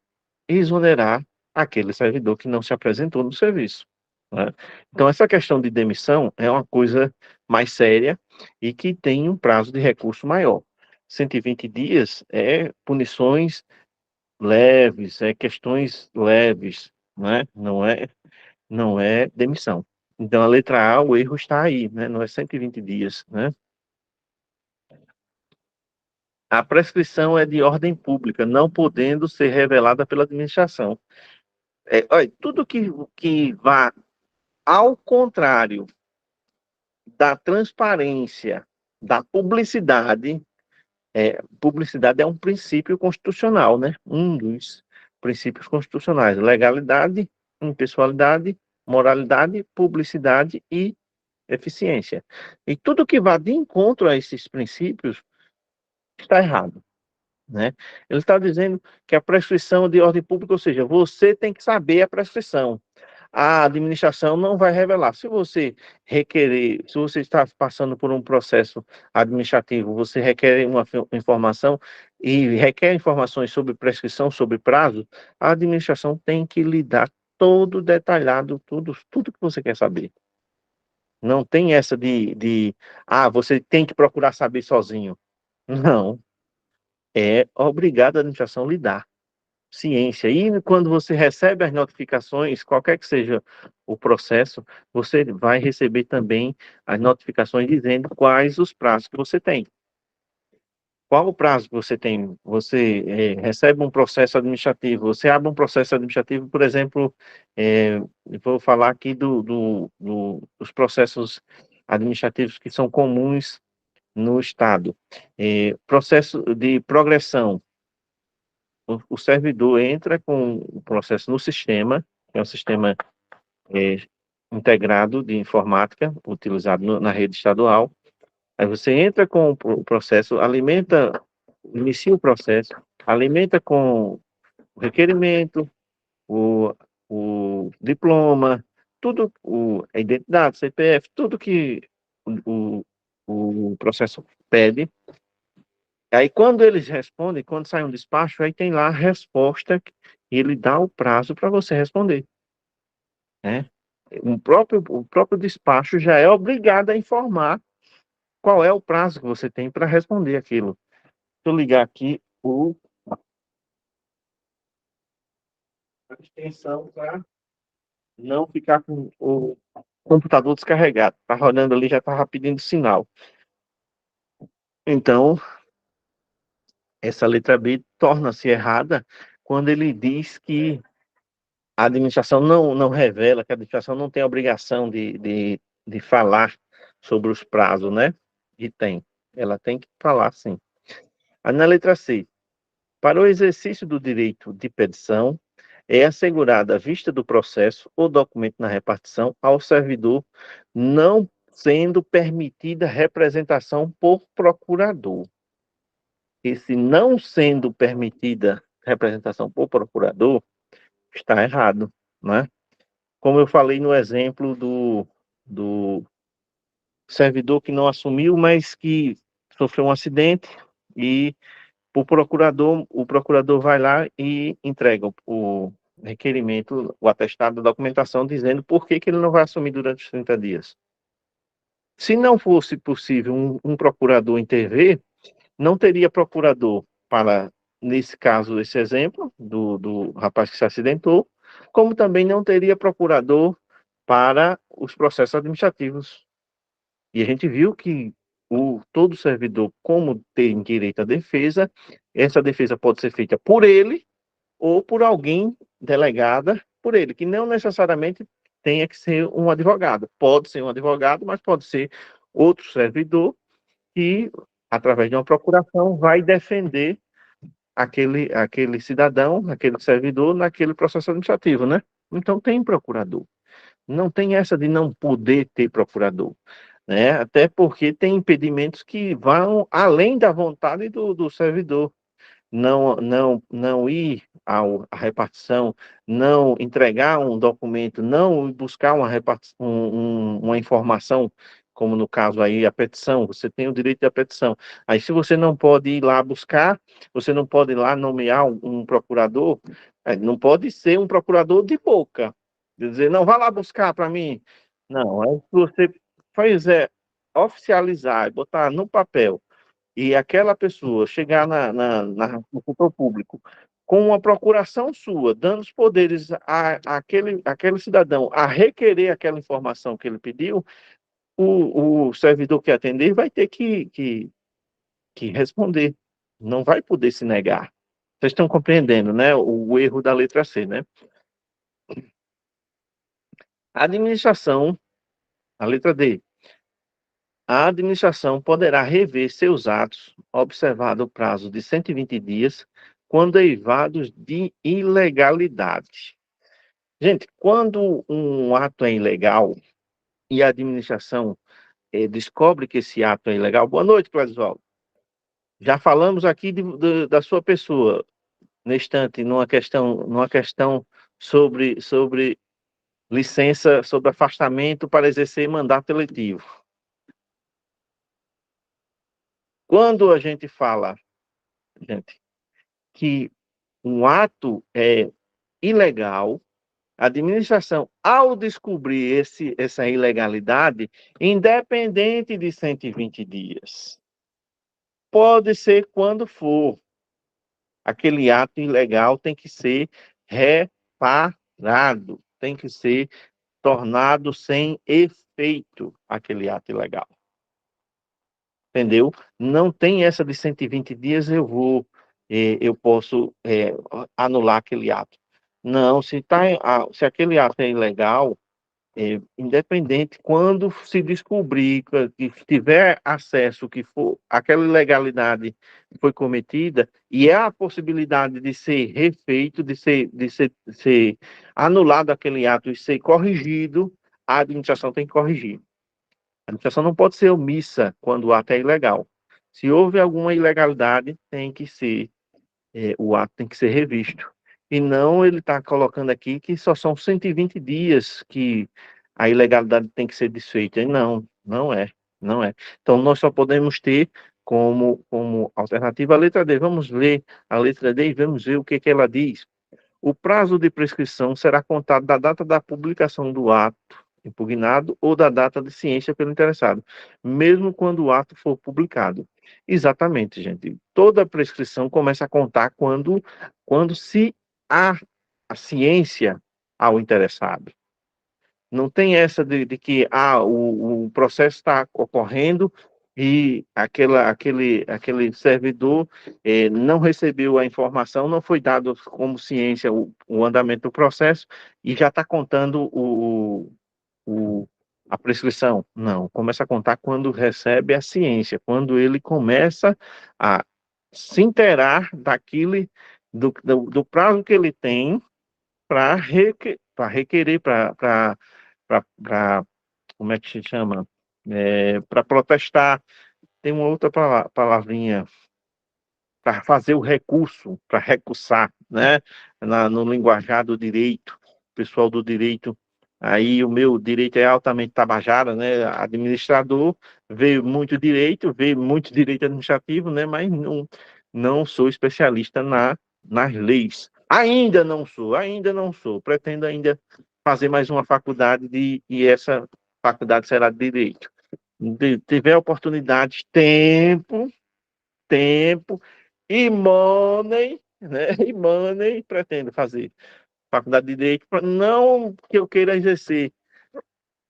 exonerar aquele servidor que não se apresentou no serviço, né? Então, essa questão de demissão é uma coisa mais séria e que tem um prazo de recurso maior. 120 dias é punições leves, é questões leves, né? Não é demissão. Então, a letra A, o erro está aí, né? Não é 120 dias, né? A prescrição é de ordem pública, não podendo ser revelada pela administração. Olha, tudo que vá ao contrário da transparência, da publicidade. Publicidade é um princípio constitucional, né? Um dos princípios constitucionais: legalidade, impessoalidade, moralidade, publicidade e eficiência. E tudo que vá de encontro a esses princípios está errado, né? Ele está dizendo que a prescrição de ordem pública, ou seja, você tem que saber a prescrição. A administração não vai revelar. Se você requerer, se você está passando por um processo administrativo, você requer uma informação e requer informações sobre prescrição, sobre prazo, a administração tem que lhe dar todo detalhado, tudo que você quer saber. Não tem essa você tem que procurar saber sozinho. Não. É obrigado a administração lhe dar ciência. E quando você recebe as notificações, qualquer que seja o processo, você vai receber também as notificações dizendo quais os prazos que você tem. Qual o prazo que você tem? Você recebe um processo administrativo, você abre um processo administrativo, por exemplo, vou falar aqui dos processos administrativos que são comuns no Estado. Processo de progressão. O servidor entra com o processo no sistema, que é um sistema integrado de informática, utilizado na rede estadual. Aí você entra com o processo, inicia o processo, alimenta com o requerimento, o diploma, tudo, a identidade, CPF, tudo que o processo pede. Aí, quando eles respondem, quando sai um despacho, aí tem lá a resposta e ele dá o prazo para você responder, né? O próprio despacho já é obrigado a informar qual é o prazo que você tem para responder aquilo. Deixa eu ligar aqui a extensão para não ficar com o computador descarregado. Tá rodando ali, já estava pedindo sinal. Então, essa letra B torna-se errada quando ele diz que a administração não revela, que a administração não tem a obrigação de falar sobre os prazos, né? E tem. Ela tem que falar, sim. Aí na letra C, para o exercício do direito de petição, é assegurada a vista do processo ou documento na repartição ao servidor, não sendo permitida representação por procurador. Esse não sendo permitida representação por procurador está errado, né? Como eu falei no exemplo do servidor que não assumiu, mas que sofreu um acidente e o procurador vai lá e entrega o requerimento, o atestado da documentação, dizendo por que ele não vai assumir durante os 30 dias. Se não fosse possível um procurador intervir, não teria procurador para, nesse caso, esse exemplo do rapaz que se acidentou, como também não teria procurador para os processos administrativos. E a gente viu que todo servidor, como tem direito à defesa, essa defesa pode ser feita por ele ou por alguém delegada por ele, que não necessariamente tenha que ser um advogado. Pode ser um advogado, mas pode ser outro servidor que, através de uma procuração, vai defender aquele cidadão, aquele servidor, naquele processo administrativo, né? Então, tem procurador. Não tem essa de não poder ter procurador, né? Até porque tem impedimentos que vão além da vontade do servidor. Não ir à repartição, não entregar um documento, não buscar uma informação, como no caso aí a petição, você tem o direito da petição. Aí se você não pode ir lá buscar, você não pode ir lá nomear um procurador, não pode ser um procurador de boca, dizer, não, vá lá buscar para mim. Não, aí se você oficializar, botar no papel, e aquela pessoa chegar no setor público com uma procuração sua, dando os poderes àquele cidadão a requerer aquela informação que ele pediu, o servidor que atender vai ter que responder. Não vai poder se negar. Vocês estão compreendendo, né? O erro da letra C, né? A administração, a letra D, a administração poderá rever seus atos, observado o prazo de 120 dias, quando eivados de ilegalidade. Gente, quando um ato é ilegal e a administração descobre que esse ato é ilegal. Boa noite, Clésio. Já falamos aqui da sua pessoa, no instante, numa questão sobre licença, sobre afastamento para exercer mandato eletivo. Quando a gente fala, gente, que um ato é ilegal, a administração, ao descobrir essa ilegalidade, independente de 120 dias, pode ser quando for, aquele ato ilegal tem que ser reparado, tem que ser tornado sem efeito aquele ato ilegal. Entendeu? Não tem essa de 120 dias eu posso anular aquele ato. Não, se aquele ato é ilegal, independente, quando se descobrir que tiver acesso, que for aquela ilegalidade foi cometida, e há a possibilidade de ser refeito, de ser anulado aquele ato e ser corrigido, a administração tem que corrigir. A administração não pode ser omissa quando o ato é ilegal. Se houve alguma ilegalidade, o ato tem que ser revisto. E não ele está colocando aqui que só são 120 dias que a ilegalidade tem que ser desfeita. E não, não é, não é. Então, nós só podemos ter como alternativa a letra D. Vamos ler a letra D e vamos ver o que ela diz. O prazo de prescrição será contado da data da publicação do ato impugnado ou da data de ciência pelo interessado, mesmo quando o ato for publicado. Exatamente, gente. Toda prescrição começa a contar quando se há a ciência ao interessado. Não tem essa de que o processo está ocorrendo e aquele servidor não recebeu a informação, não foi dado como ciência o andamento do processo e já está contando a prescrição. Não, começa a contar quando recebe a ciência, quando ele começa a se inteirar do prazo que ele tem para requerer, como é que se chama? Para protestar. Tem uma outra palavrinha, para fazer o recurso, para recursar, né? No linguajar do direito, pessoal do direito. Aí o meu direito é altamente tabajara, né? Administrador, vê muito direito administrativo, né? Mas não sou especialista nas leis. Ainda não sou. Pretendo ainda fazer mais uma faculdade e essa faculdade será de direito. Tiver oportunidade, tempo e money, né? E money, pretendo fazer faculdade de direito, não que eu queira exercer,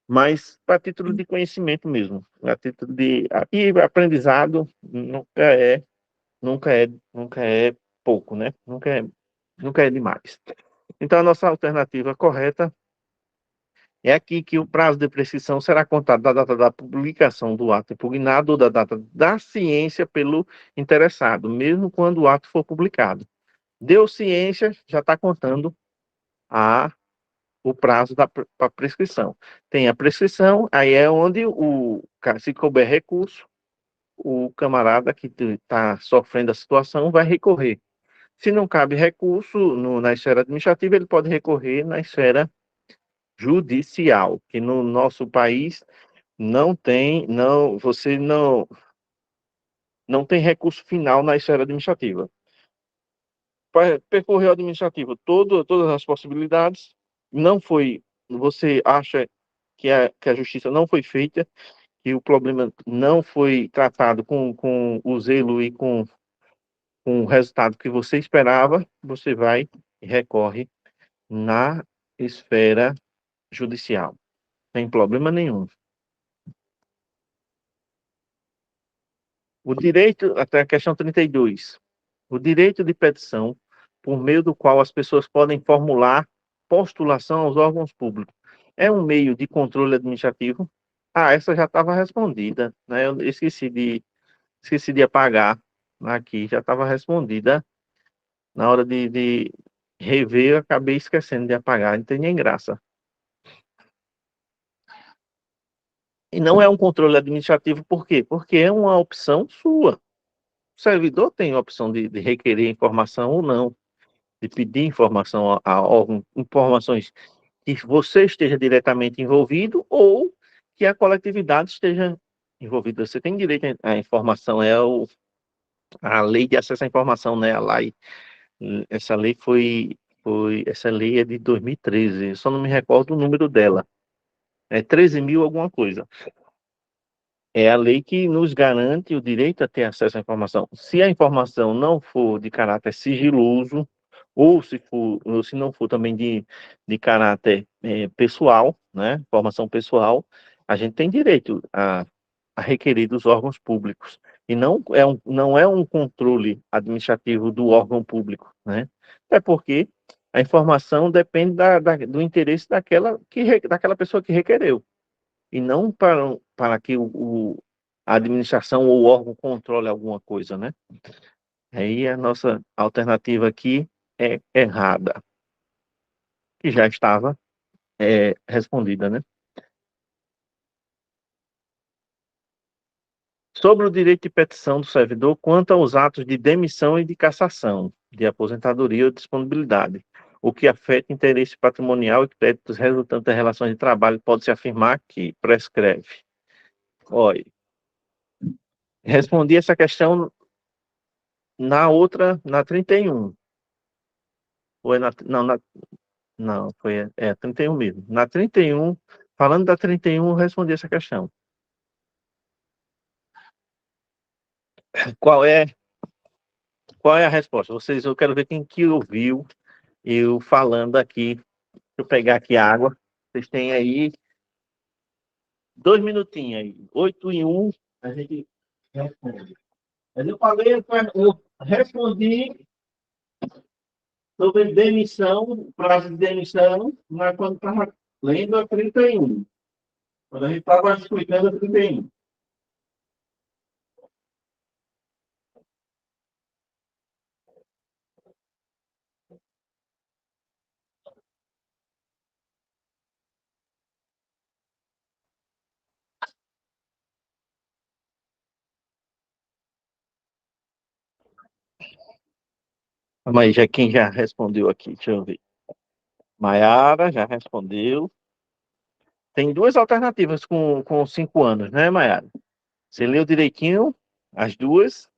mas para título de conhecimento mesmo, a título de e aprendizado nunca é pouco, né? Nunca é demais. Então a nossa alternativa correta é aqui que o prazo de prescrição será contado da data da publicação do ato impugnado ou da data da ciência pelo interessado, mesmo quando o ato for publicado. Deu ciência, já está contando o prazo da prescrição. Tem a prescrição, aí é onde se couber recurso, o camarada que está sofrendo a situação vai recorrer. Se não cabe recurso na esfera administrativa, ele pode recorrer na esfera judicial, que no nosso país você não tem recurso final na esfera administrativa. Percorreu administrativo todas as possibilidades, você acha que a justiça não foi feita, que o problema não foi tratado com o zelo e com o resultado que você esperava, você vai e recorre na esfera judicial. Sem problema nenhum. O direito, até a questão 32. O direito de petição, por meio do qual as pessoas podem formular postulação aos órgãos públicos. É um meio de controle administrativo, Ah, essa já estava respondida, né? Eu esqueci de apagar aqui, já estava respondida. Na hora de rever, eu acabei esquecendo de apagar, não tem nem graça. E não é um controle administrativo, por quê? Porque é uma opção sua. O servidor tem a opção de requerer informação ou não, de pedir informação a órgão, informações que você esteja diretamente envolvido ou que a coletividade esteja envolvida. Você tem direito à informação, a lei de acesso à informação, né? Essa lei essa lei é de 2013, eu só não me recordo o número dela. É 13 mil alguma coisa. É a lei que nos garante o direito a ter acesso à informação. Se a informação não for de caráter sigiloso, ou se não for também de caráter pessoal, né, informação pessoal, a gente tem direito a requerer dos órgãos públicos. E não é um controle administrativo do órgão público, né? É porque a informação depende do interesse daquela pessoa que requereu e não para que a administração ou o órgão controle alguma coisa, né? Aí a nossa alternativa aqui é errada, que já estava respondida, né? Sobre o direito de petição do servidor quanto aos atos de demissão e de cassação, de aposentadoria ou disponibilidade, o que afeta interesse patrimonial e créditos resultantes das relações de trabalho, pode-se afirmar que prescreve. Olha, respondi essa questão na 31. Ou é não, foi 31 mesmo. Na 31, falando da 31, eu respondi essa questão. Qual é, qual é a resposta? Eu quero ver quem que ouviu eu falando aqui. Deixa eu pegar aqui a água. Vocês têm aí 2 minutinhos aí. 8 em 1, a gente responde. Mas eu respondi sobre demissão, prazo de demissão, mas quando estava lendo a 31. Quando a gente estava explicando a 31. Mas já quem já respondeu aqui? Deixa eu ver. Maiara já respondeu. Tem duas alternativas com 5 anos, né, Maiara? Você leu direitinho as duas?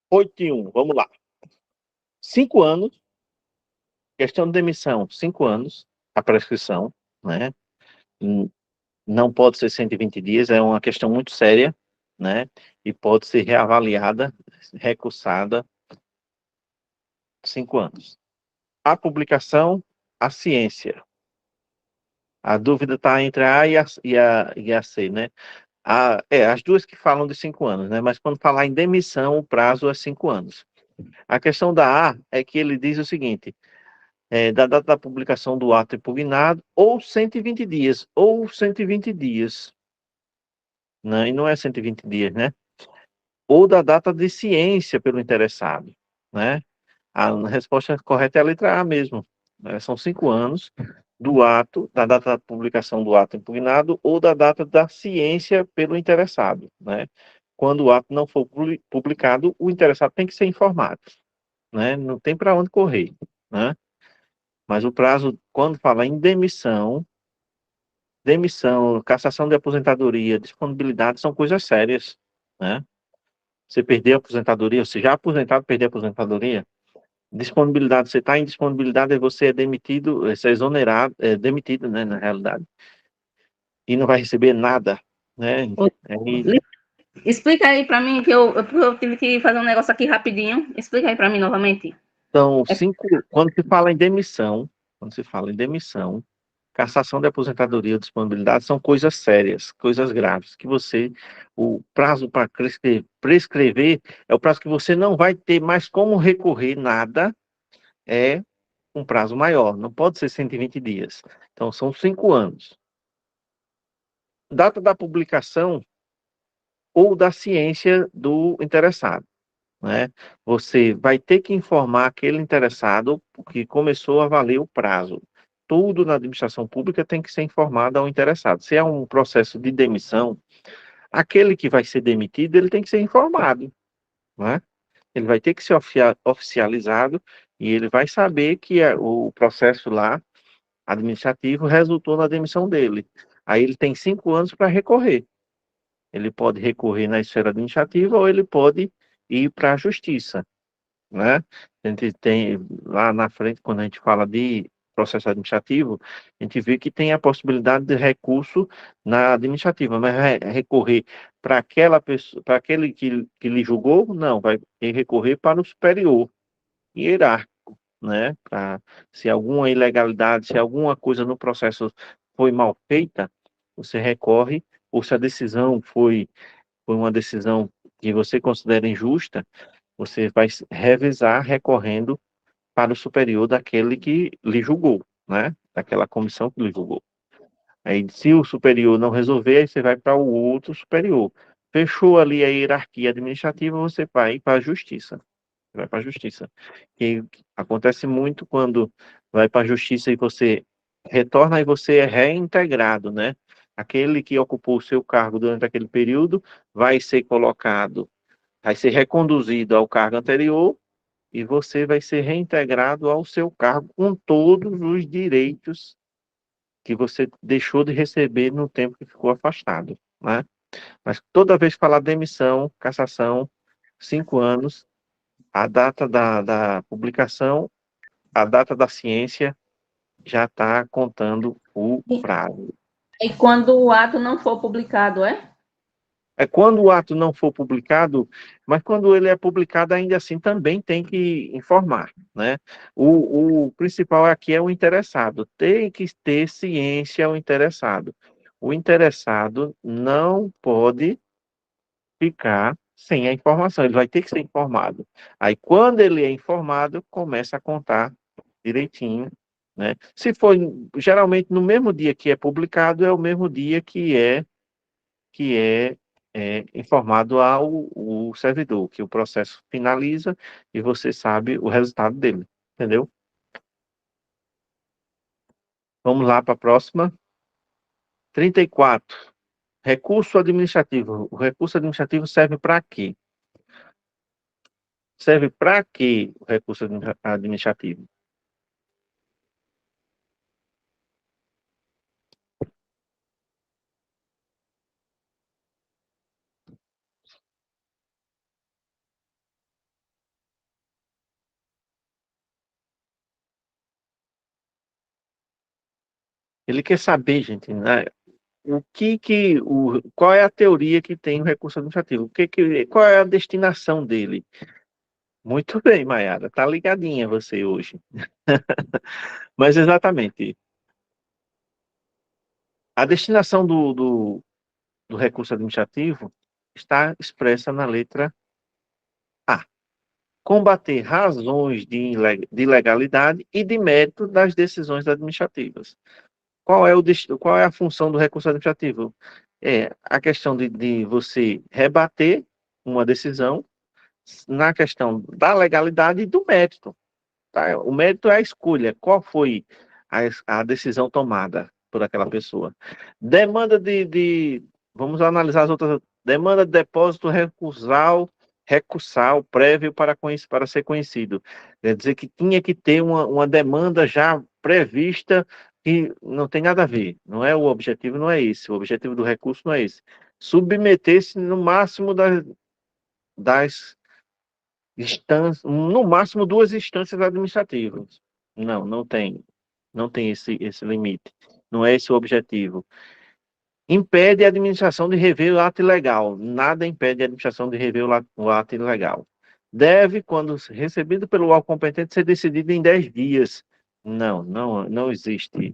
Oito e um, vamos lá. 5 anos, questão de demissão, 5 anos, a prescrição, né? Não pode ser 120 dias, é uma questão muito séria, né? E pode ser reavaliada, recursada, 5 anos. A publicação, a ciência. A dúvida está entre a A e a C, né? As duas que falam de 5 anos, né? Mas quando falar em demissão, o prazo é 5 anos. A questão da A é que ele diz o seguinte: da data da publicação do ato impugnado, ou 120 dias, né? E não é 120 dias, né? Ou da data de ciência pelo interessado, né? A resposta correta é a letra A mesmo, né? São 5 anos da data da publicação do ato impugnado ou da data da ciência pelo interessado, né? quando o ato não for publicado, o interessado tem que ser informado, né? Não tem para onde correr, né? Mas o prazo, quando fala em demissão, cassação de aposentadoria, disponibilidade, são coisas sérias, né? Você perder a aposentadoria, você já aposentado, perder a aposentadoria, disponibilidade, você está em disponibilidade, aí você é demitido, você é exonerado, é demitido, né, na realidade, e não vai receber nada, né? Aí, Explica aí para mim, que eu tive que fazer um negócio aqui rapidinho. Explica aí para mim novamente. então, quando se fala em demissão, cassação de aposentadoria ou disponibilidade são coisas sérias, coisas graves, que o prazo para prescrever é o prazo que você não vai ter mais como recorrer nada, é um prazo maior, não pode ser 120 dias. Então, são 5 anos. Data da publicação ou da ciência do interessado, né? Você vai ter que informar aquele interessado que começou a valer o prazo. Tudo na administração pública tem que ser informado ao interessado. Se é um processo de demissão, aquele que vai ser demitido, ele tem que ser informado, né? Ele vai ter que ser oficializado e ele vai saber que o processo lá administrativo resultou na demissão dele. Aí ele tem 5 anos para recorrer. Ele pode recorrer na esfera administrativa ou ele pode ir para a justiça, né? A gente tem lá na frente, quando a gente fala de processo administrativo, a gente vê que tem a possibilidade de recurso na administrativa, mas recorrer para aquela pessoa, para aquele que lhe julgou, não, vai recorrer para o superior hierárquico, né? Se alguma ilegalidade, se alguma coisa no processo foi mal feita, você recorre, ou se a decisão foi uma decisão que você considera injusta, você vai revisar recorrendo para o superior daquele que lhe julgou, né? Daquela comissão que lhe julgou. Aí, se o superior não resolver, aí você vai para o outro superior. Fechou ali a hierarquia administrativa, você vai para a justiça. Vai para a justiça. E acontece muito quando vai para a justiça e você retorna e você é reintegrado, né? Aquele que ocupou o seu cargo durante aquele período vai ser colocado, vai ser reconduzido ao cargo anterior e você vai ser reintegrado ao seu cargo com todos os direitos que você deixou de receber no tempo que ficou afastado, né? Mas toda vez que falar demissão, cassação, 5 anos, a data da publicação, a data da ciência já está contando o prazo. E quando o ato não for publicado, é? É quando o ato não for publicado, mas quando ele é publicado, ainda assim também tem que informar, né? O principal aqui é o interessado, tem que ter ciência o interessado. O interessado não pode ficar sem a informação, ele vai ter que ser informado. Aí, quando ele é informado, começa a contar direitinho, né? Se for, geralmente, no mesmo dia que é publicado, é o mesmo dia que é informado ao o servidor, que o processo finaliza e você sabe o resultado dele, entendeu? Vamos lá para a próxima. 34. Recurso administrativo. O recurso administrativo serve para quê? Serve para quê o recurso administrativo? Ele quer saber, gente, né, qual é a teoria que tem o recurso administrativo? Qual é a destinação dele? Muito bem, Mayara, tá ligadinha você hoje. Mas exatamente, a destinação do recurso administrativo está expressa na letra A. Combater razões de ilegalidade e de mérito das decisões administrativas. Qual é a função do recurso administrativo? É a questão de você rebater uma decisão na questão da legalidade e do mérito. Tá? O mérito é a escolha. Qual foi a decisão tomada por aquela pessoa? Demanda vamos analisar as outras Demanda de depósito recursal prévio para ser conhecido. Quer dizer que tinha que ter uma demanda já prevista que não tem nada a ver. Não é o objetivo, não é esse. O objetivo do recurso não é esse. Submeter-se no máximo das instâncias, no máximo duas instâncias administrativas. Não, não tem. Não tem esse limite. Não é esse o objetivo. Impede a administração de rever o ato ilegal. Nada impede a administração de rever o ato ilegal. Deve, quando recebido pelo órgão competente, ser decidido em 10 dias. Não existe.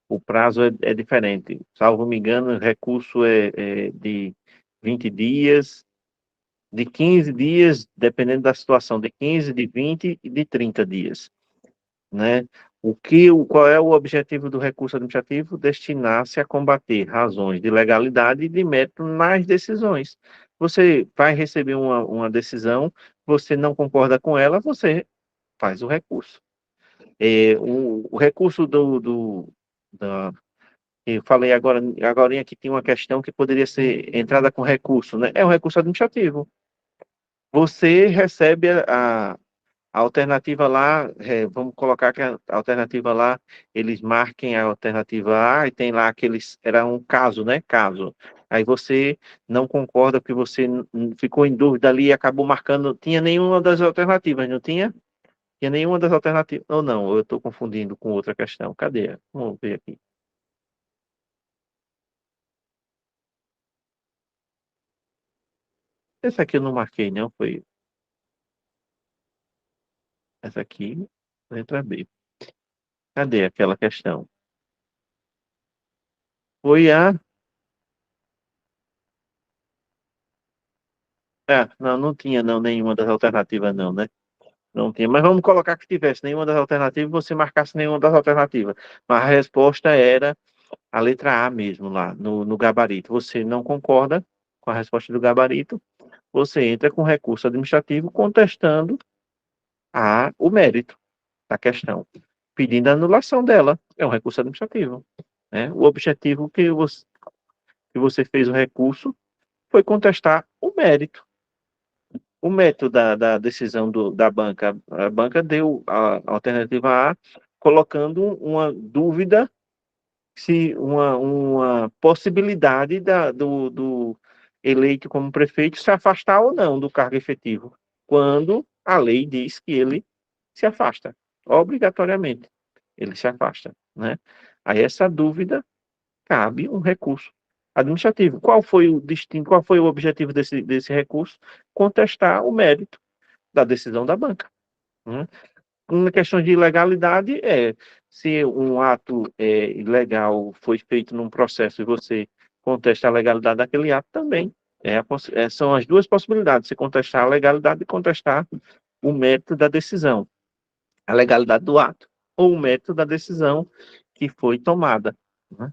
O prazo é diferente. Salvo me engano, o recurso é de 20 dias, de 15 dias, dependendo da situação, de 15, de 20 e de 30 dias, né? Qual é o objetivo do recurso administrativo? Destinar-se a combater razões de legalidade e de mérito nas decisões. Você vai receber uma decisão, você não concorda com ela, você faz o recurso. O recurso da, eu falei agora que tinha uma questão que poderia ser entrada com recurso, né? É um recurso administrativo. Você recebe a alternativa lá, vamos colocar que a alternativa lá, eles marquem a alternativa A e tem lá aqueles, era um caso, né? Caso. Aí você não concorda porque você ficou em dúvida ali e acabou marcando, tinha nenhuma das alternativas, não tinha? Tinha nenhuma das alternativas. Ou não, eu estou confundindo com outra questão. Cadê? Vamos ver aqui. Essa aqui eu não marquei, não, foi essa aqui, letra B. Cadê aquela questão? Foi a. Não, não tinha não, nenhuma das alternativas, não, né? Não tinha. Mas vamos colocar que tivesse nenhuma das alternativas e você marcasse nenhuma das alternativas. Mas a resposta era a letra A mesmo, lá no gabarito. Você não concorda com a resposta do gabarito, você entra com recurso administrativo contestando o mérito da questão, pedindo a anulação dela. É um recurso administrativo, né? O objetivo que você fez o recurso foi contestar o mérito. O método da decisão da banca. A banca deu a alternativa A, colocando uma dúvida, se uma possibilidade do eleito como prefeito se afastar ou não do cargo efetivo, quando a lei diz que ele se afasta, obrigatoriamente, ele se afasta, né? Aí essa dúvida cabe um recurso administrativo. Qual foi o destino, qual foi o objetivo desse recurso? Contestar o mérito da decisão da banca, né? Uma questão de ilegalidade se um ato ilegal foi feito num processo e você contesta a legalidade daquele ato também. São as duas possibilidades, se contestar a legalidade e contestar o mérito da decisão, a legalidade do ato, ou o mérito da decisão que foi tomada, né?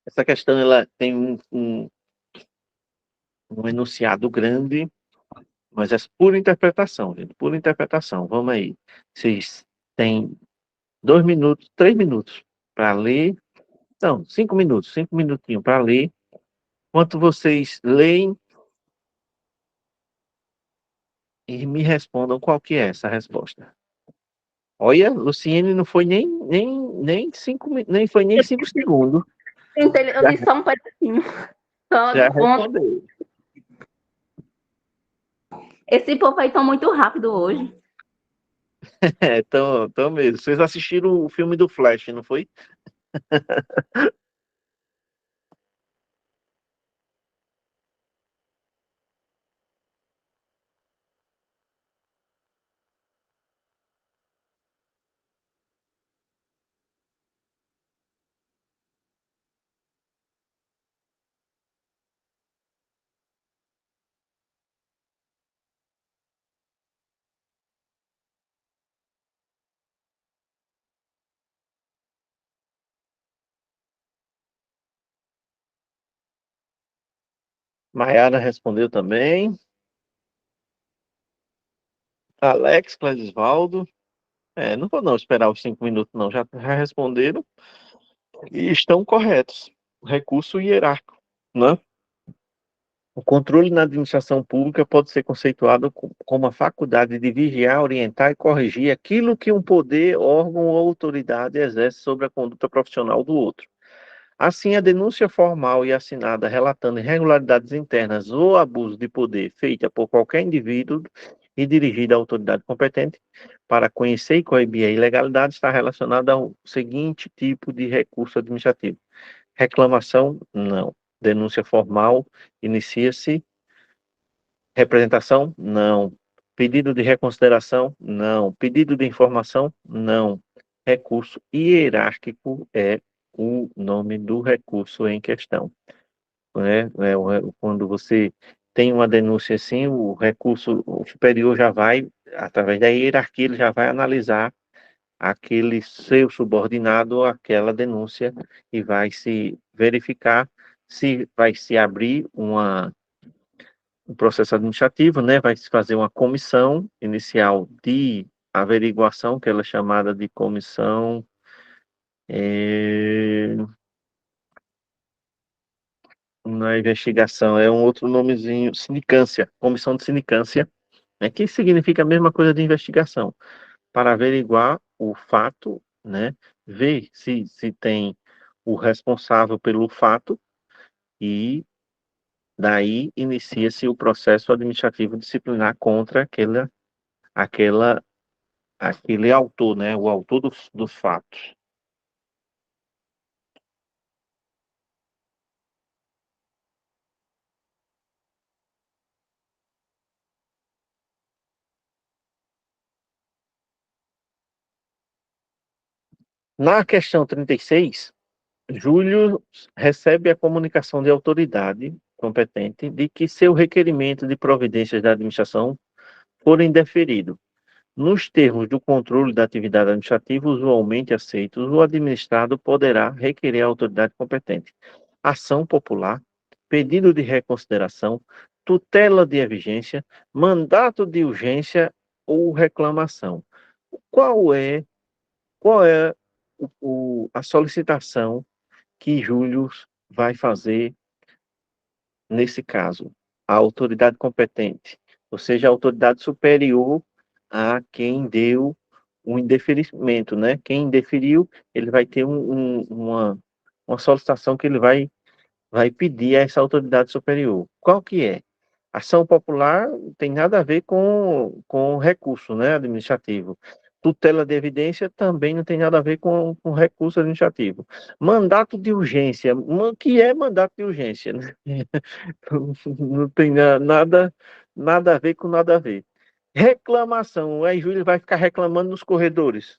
Essa questão ela tem um enunciado grande, mas é pura interpretação, gente, pura interpretação. Vamos aí. Vocês têm 2 minutos, 3 minutos para ler. Não, 5 minutos, 5 minutinhos para ler. Enquanto vocês leem e me respondam qual que é essa resposta. Olha, Luciene não foi nem foi nem 5 segundos. Eu Já, disse só um pedacinho. Só já respondeu. Esse povo aí tão muito rápido hoje. Então mesmo. Vocês assistiram o filme do Flash, não foi? Maiara respondeu também. Alex, Cledisvaldo. Não vou não esperar os 5 minutos, não. Já responderam e estão corretos. Recurso hierárquico, né? O controle na administração pública pode ser conceituado como a faculdade de vigiar, orientar e corrigir aquilo que um poder, órgão ou autoridade exerce sobre a conduta profissional do outro. Assim, a denúncia formal e assinada relatando irregularidades internas ou abuso de poder feita por qualquer indivíduo e dirigida à autoridade competente para conhecer e coibir a ilegalidade está relacionada ao seguinte tipo de recurso administrativo: reclamação, não. Denúncia formal, inicia-se. Representação, não. Pedido de reconsideração, não. Pedido de informação, não. Recurso hierárquico é o nome do recurso em questão, né? Quando você tem uma denúncia assim, o recurso superior já vai, através da hierarquia, ele já vai analisar aquele seu subordinado, aquela denúncia, e vai se verificar se vai se abrir um processo administrativo, né? Vai se fazer uma comissão inicial de averiguação, que ela é chamada de comissão. Na investigação, é um outro nomezinho, sindicância, comissão de sindicância, né, que significa a mesma coisa de investigação, para averiguar o fato, né, ver se tem o responsável pelo fato e daí inicia-se o processo administrativo disciplinar contra aquela, aquele autor, né, o autor dos fatos. Na questão 36, Júlio recebe a comunicação de autoridade competente de que seu requerimento de providências da administração for indeferido. Nos termos do controle da atividade administrativa usualmente aceitos, o administrado poderá requerer à autoridade competente ação popular, pedido de reconsideração, tutela de vigência, mandato de urgência ou reclamação. Qual é, qual é a solicitação que Júlio vai fazer nesse caso? A autoridade competente, ou seja, a autoridade superior a quem deu o indeferimento, né? Quem indeferiu, ele vai ter uma solicitação que ele vai pedir a essa autoridade superior. Qual que é? Ação popular não tem nada a ver com recurso, né, administrativo. Tutela de evidência também não tem nada a ver com recurso administrativo. Mandato de urgência, o que é mandato de urgência? Né? Não tem nada a ver com nada a ver. Reclamação, aí Júlio vai ficar reclamando nos corredores.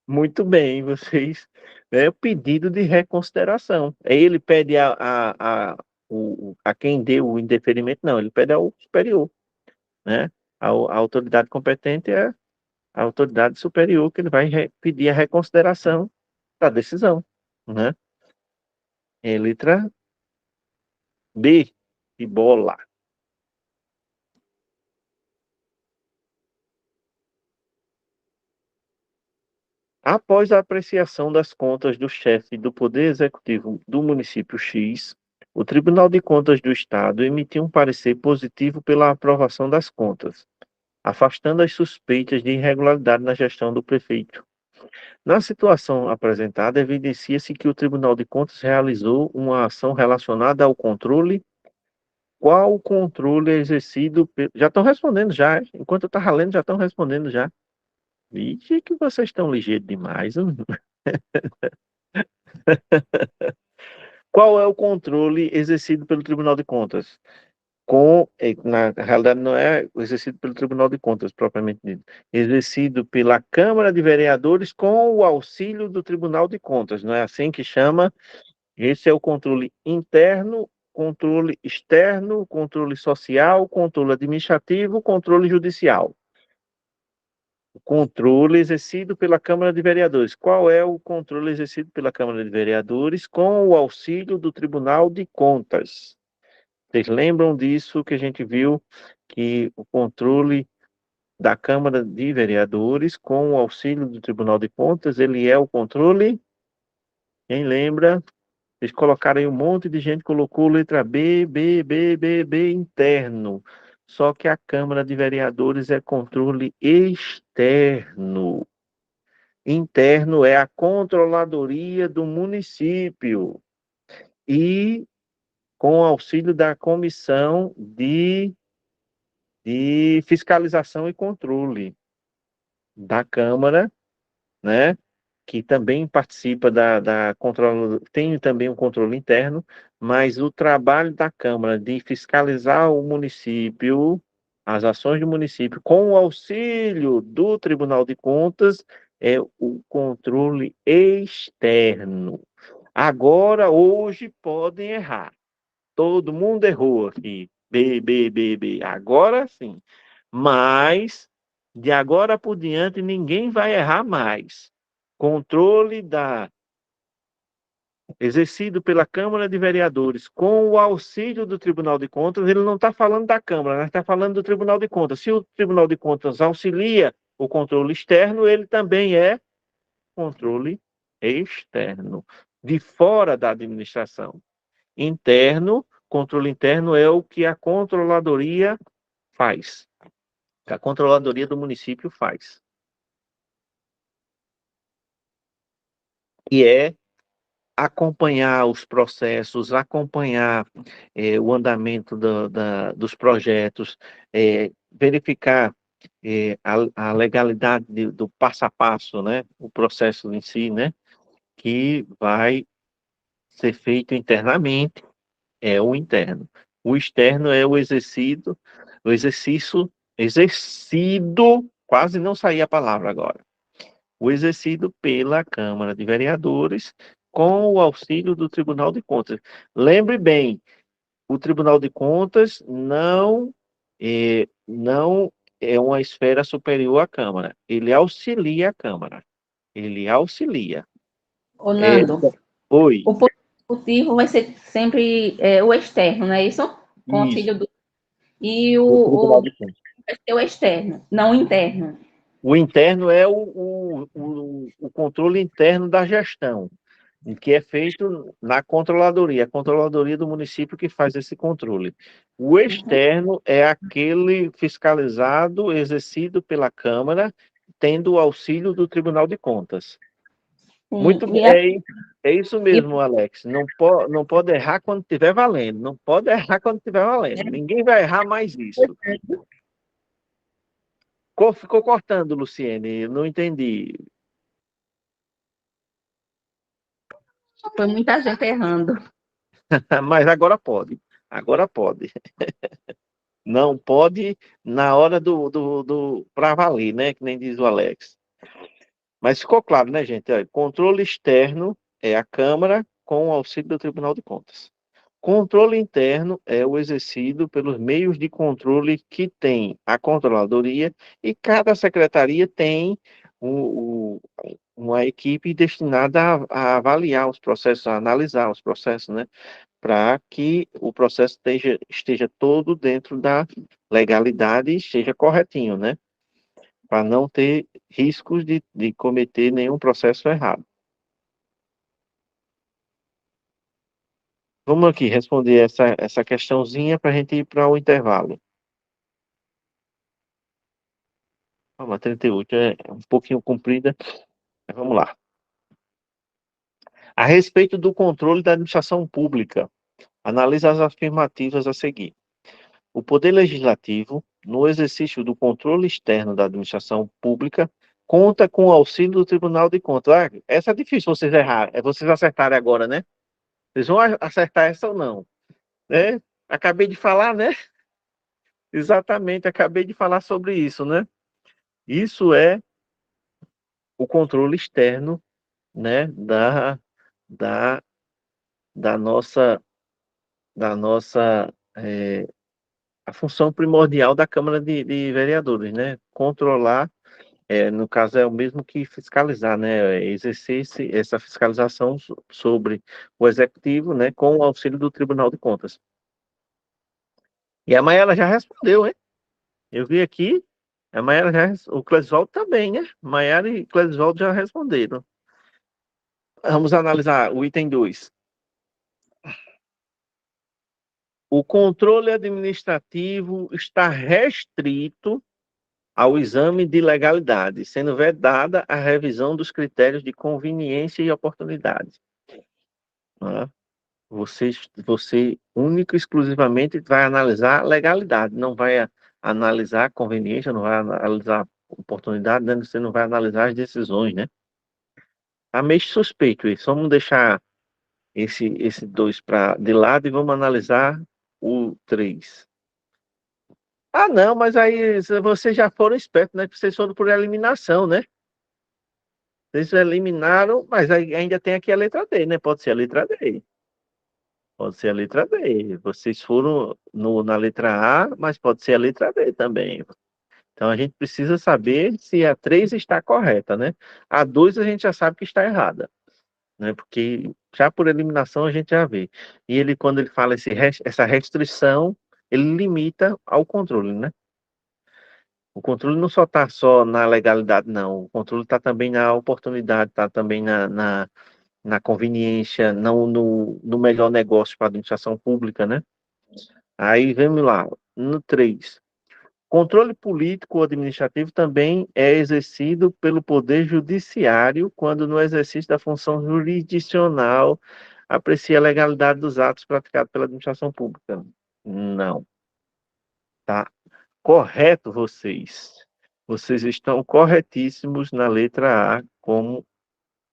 Muito bem, vocês. É o pedido de reconsideração. Aí ele pede a quem deu o indeferimento, não, ele pede ao superior, né? A autoridade competente é a autoridade superior que ele vai pedir a reconsideração da decisão, né? É letra B, de bola. Após a apreciação das contas do chefe do Poder Executivo do município X, o Tribunal de Contas do Estado emitiu um parecer positivo pela aprovação das contas, afastando as suspeitas de irregularidade na gestão do prefeito. Na situação apresentada, evidencia-se que o Tribunal de Contas realizou uma ação relacionada ao controle. Qual controle é exercido? Já estão respondendo já, enquanto eu estava lendo, já estão respondendo já. Vixe, que vocês estão ligeiros demais. Qual é o controle exercido pelo Tribunal de Contas? Na realidade, não é exercido pelo Tribunal de Contas, propriamente dito. Exercido pela Câmara de Vereadores com o auxílio do Tribunal de Contas. Não é assim que chama? Esse é o controle interno, controle externo, controle social, controle administrativo, controle judicial. O controle exercido pela Câmara de Vereadores. Qual é o controle exercido pela Câmara de Vereadores com o auxílio do Tribunal de Contas? Vocês lembram disso que a gente viu, que o controle da Câmara de Vereadores, com o auxílio do Tribunal de Contas, ele é o controle. Quem lembra? Eles colocaram aí um monte de gente, colocou letra B, B, B, B, B interno. Só que a Câmara de Vereadores é controle externo. Interno é a controladoria do município. E com o auxílio da Comissão de Fiscalização e Controle da Câmara, né? Que também participa da controle, tem também um controle interno, mas o trabalho da Câmara de fiscalizar o município, as ações do município, com o auxílio do Tribunal de Contas, é o controle externo. Agora, hoje, podem errar. Todo mundo errou aqui. B, B, B, B. Agora sim. Mas, de agora por diante, ninguém vai errar mais. Controle exercido pela Câmara de Vereadores com o auxílio do Tribunal de Contas, ele não está falando da Câmara, nós está falando do Tribunal de Contas. Se o Tribunal de Contas auxilia o controle externo, ele também é controle externo, de fora da administração. Interno, controle interno é o que a controladoria faz, que a controladoria do município faz. E é acompanhar os processos, acompanhar o andamento dos projetos, verificar a legalidade do passo a passo, né? O processo em si, né? Que vai ser feito internamente, é o interno. O externo é exercido, quase não saía a palavra agora. O exercido pela Câmara de Vereadores com o auxílio do Tribunal de Contas. Lembre bem, o Tribunal de Contas não é uma esfera superior à Câmara. Ele auxilia a Câmara. Ele auxilia. Ô, Nando, Oi. o poder executivo vai ser sempre o externo, não é isso? Com Isso. auxílio do... E Do Tribunal o de Contas. vai ser o externo, não o interno. O interno é o controle interno da gestão, que é feito na controladoria, a controladoria do município que faz esse controle. O externo é aquele fiscalizado, exercido pela Câmara, tendo o auxílio do Tribunal de Contas. Sim, Muito e é isso mesmo, Alex. Não pode errar quando estiver valendo. Não pode errar quando estiver valendo. Ninguém vai errar mais isso. Ficou cortando, Luciene. Não entendi. foi muita gente errando. Mas agora pode. Agora pode. Não pode na hora do para valer, né? Que nem diz o Alex. Mas ficou claro, né, gente? Olha, controle externo é a Câmara com o auxílio do Tribunal de Contas. Controle interno é o exercido pelos meios de controle que tem a controladoria e cada secretaria tem uma equipe destinada a avaliar os processos, a analisar os processos, né? Para que o processo esteja todo dentro da legalidade e esteja corretinho, né? Para não ter riscos de cometer nenhum processo errado. Vamos aqui responder essa questãozinha para a gente ir para o intervalo. Vamos, 38 é um pouquinho comprida, mas vamos lá. A respeito do controle da administração pública, analisa as afirmativas a seguir. O Poder Legislativo, no exercício do controle externo da administração pública, conta com o auxílio do Tribunal de Contas. Essa é difícil vocês errarem, vocês acertarem agora, né? Vocês vão acertar essa ou não? Né? Acabei de falar, né? Exatamente, acabei de falar sobre isso, né? Isso é o controle externo, né? Da, da nossa, a função primordial da Câmara de Vereadores, né? Controlar, no caso é o mesmo que fiscalizar, né? Exercer essa fiscalização sobre o Executivo, né? Com o auxílio do Tribunal de Contas. E a Maia, ela já respondeu, hein? Eu vi aqui, A Maiara o Clesvaldo também, né? Maiara e Clesvaldo já responderam. Vamos analisar o item 2. O controle administrativo está restrito ao exame de legalidade, sendo vedada a revisão dos critérios de conveniência e oportunidade. Né? Você único e exclusivamente vai analisar legalidade, não vai analisar conveniência, não vai analisar oportunidade, né? Você não vai analisar as decisões, né? Tá meio suspeito isso. Vamos deixar esse 2 de lado e vamos analisar o 3. Ah, não, mas aí vocês já foram espertos, né? Vocês foram por eliminação, né? Vocês eliminaram, mas aí ainda tem aqui a letra D, né? Pode ser a letra D. Pode ser a letra D. Vocês foram na letra A, mas pode ser a letra D também. Então a gente precisa saber se a 3 está correta, né? A 2 a gente já sabe que está errada, né? Porque já por eliminação a gente já vê. E ele, quando ele fala essa restrição, ele limita ao controle, né? O controle não só está só na legalidade, não. O controle está também na oportunidade, está também na conveniência, não no melhor negócio para a administração pública, né? Aí vamos lá, no 3. Controle político ou administrativo também é exercido pelo Poder Judiciário quando no exercício da função jurisdicional aprecia a legalidade dos atos praticados pela administração pública. Não. Tá correto vocês. Vocês estão corretíssimos na letra A como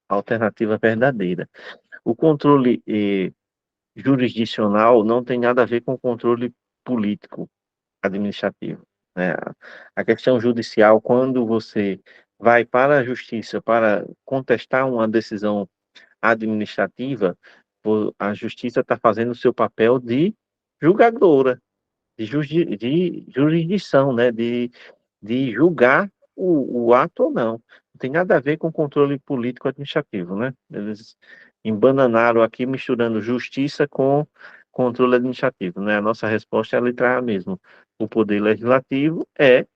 alternativa verdadeira. O controle jurisdicional não tem nada a ver com o controle político administrativo, né? A questão judicial, quando você vai para a justiça para contestar uma decisão administrativa, a justiça está fazendo o seu papel de julgadora, de jurisdição, né? De julgar o ato ou não. Não tem nada a ver com controle político-administrativo, né? Eles embananaram aqui misturando justiça com controle administrativo, né? A nossa resposta é a letra A mesmo. O poder legislativo é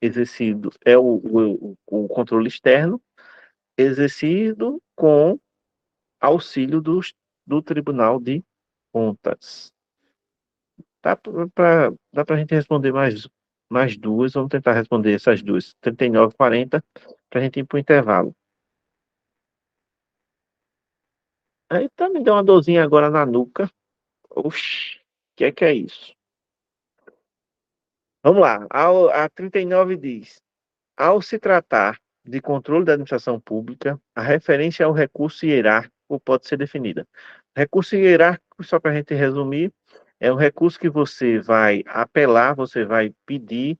exercido, é o controle externo exercido com auxílio do Tribunal de Contas. Dá para a gente responder mais duas, vamos tentar responder essas duas, 39 e 40, para a gente ir para o intervalo. Aí tá, me deu uma dorzinha agora na nuca. Oxi, o que é isso? Vamos lá, a 39 diz: ao se tratar de controle da administração pública, a referência ao recurso hierárquico pode ser definida. Recurso hierárquico, só para a gente resumir, é um recurso que você vai apelar, você vai pedir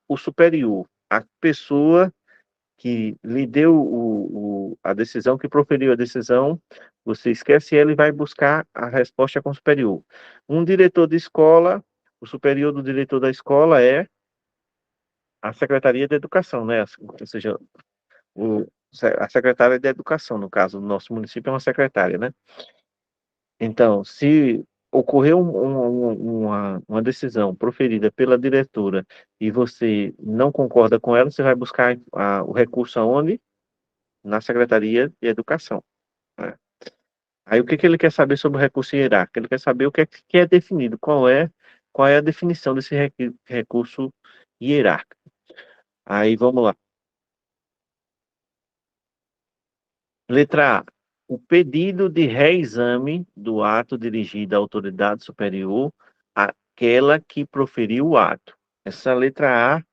o superior, a pessoa que lhe deu a decisão, que proferiu a decisão, você esquece ela e vai buscar a resposta com o superior. Um diretor de escola, o superior do diretor da escola é a Secretaria de Educação, né? Ou seja, a secretária de Educação, no caso, do nosso município é uma secretária, né? Então, se ocorreu uma decisão proferida pela diretora e você não concorda com ela, você vai buscar o recurso aonde? Na Secretaria de Educação, né? Aí o que ele quer saber sobre o recurso hierárquico? Ele quer saber o que é definido, qual é a definição desse recurso hierárquico. Aí vamos lá. Letra A. O pedido de reexame do ato dirigido à autoridade superior, aquela que proferiu o ato. Essa letra A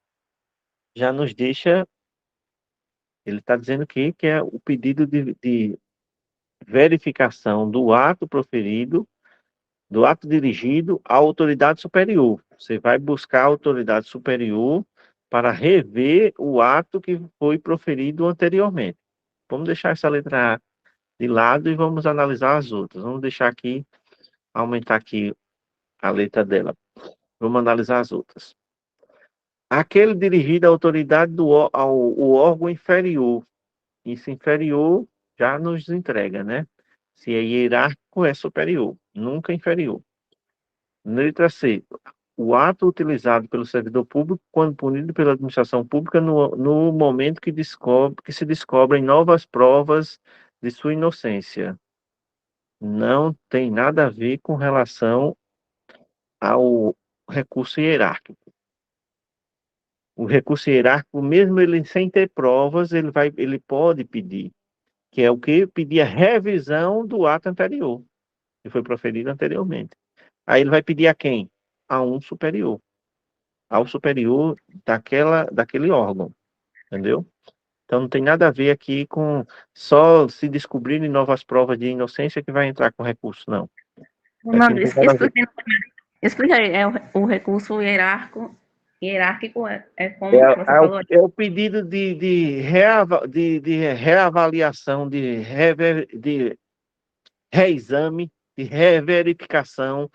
já nos deixa. Ele está dizendo que é o pedido de verificação do ato proferido, do ato dirigido à autoridade superior. Você vai buscar a autoridade superior para rever o ato que foi proferido anteriormente. Vamos deixar essa letra A de lado e vamos analisar as outras. Vamos deixar aqui, aumentar aqui a letra dela. Vamos analisar as outras. Aquele dirigido à autoridade ao órgão inferior. Isso inferior já nos entrega, né? Se é hierárquico, é superior, nunca inferior. Letra C. o ato utilizado pelo servidor público quando punido pela administração pública no momento que se descobrem novas provas de sua inocência. Não tem nada a ver com relação ao recurso hierárquico. O recurso hierárquico, mesmo ele sem ter provas, ele pode pedir, que é o que? Pedir a revisão do ato anterior, que foi proferido anteriormente. Aí ele vai pedir a quem? A um superior. Ao superior daquele órgão, entendeu? Então não tem nada a ver aqui com só se descobrirem novas provas de inocência que vai entrar com recurso, não. Aqui Ronaldo, não tem nada a ver. explica aí, o recurso hierárquico é É, como você é o, falou aí. é o pedido de reavaliação, de reexame, de reverificação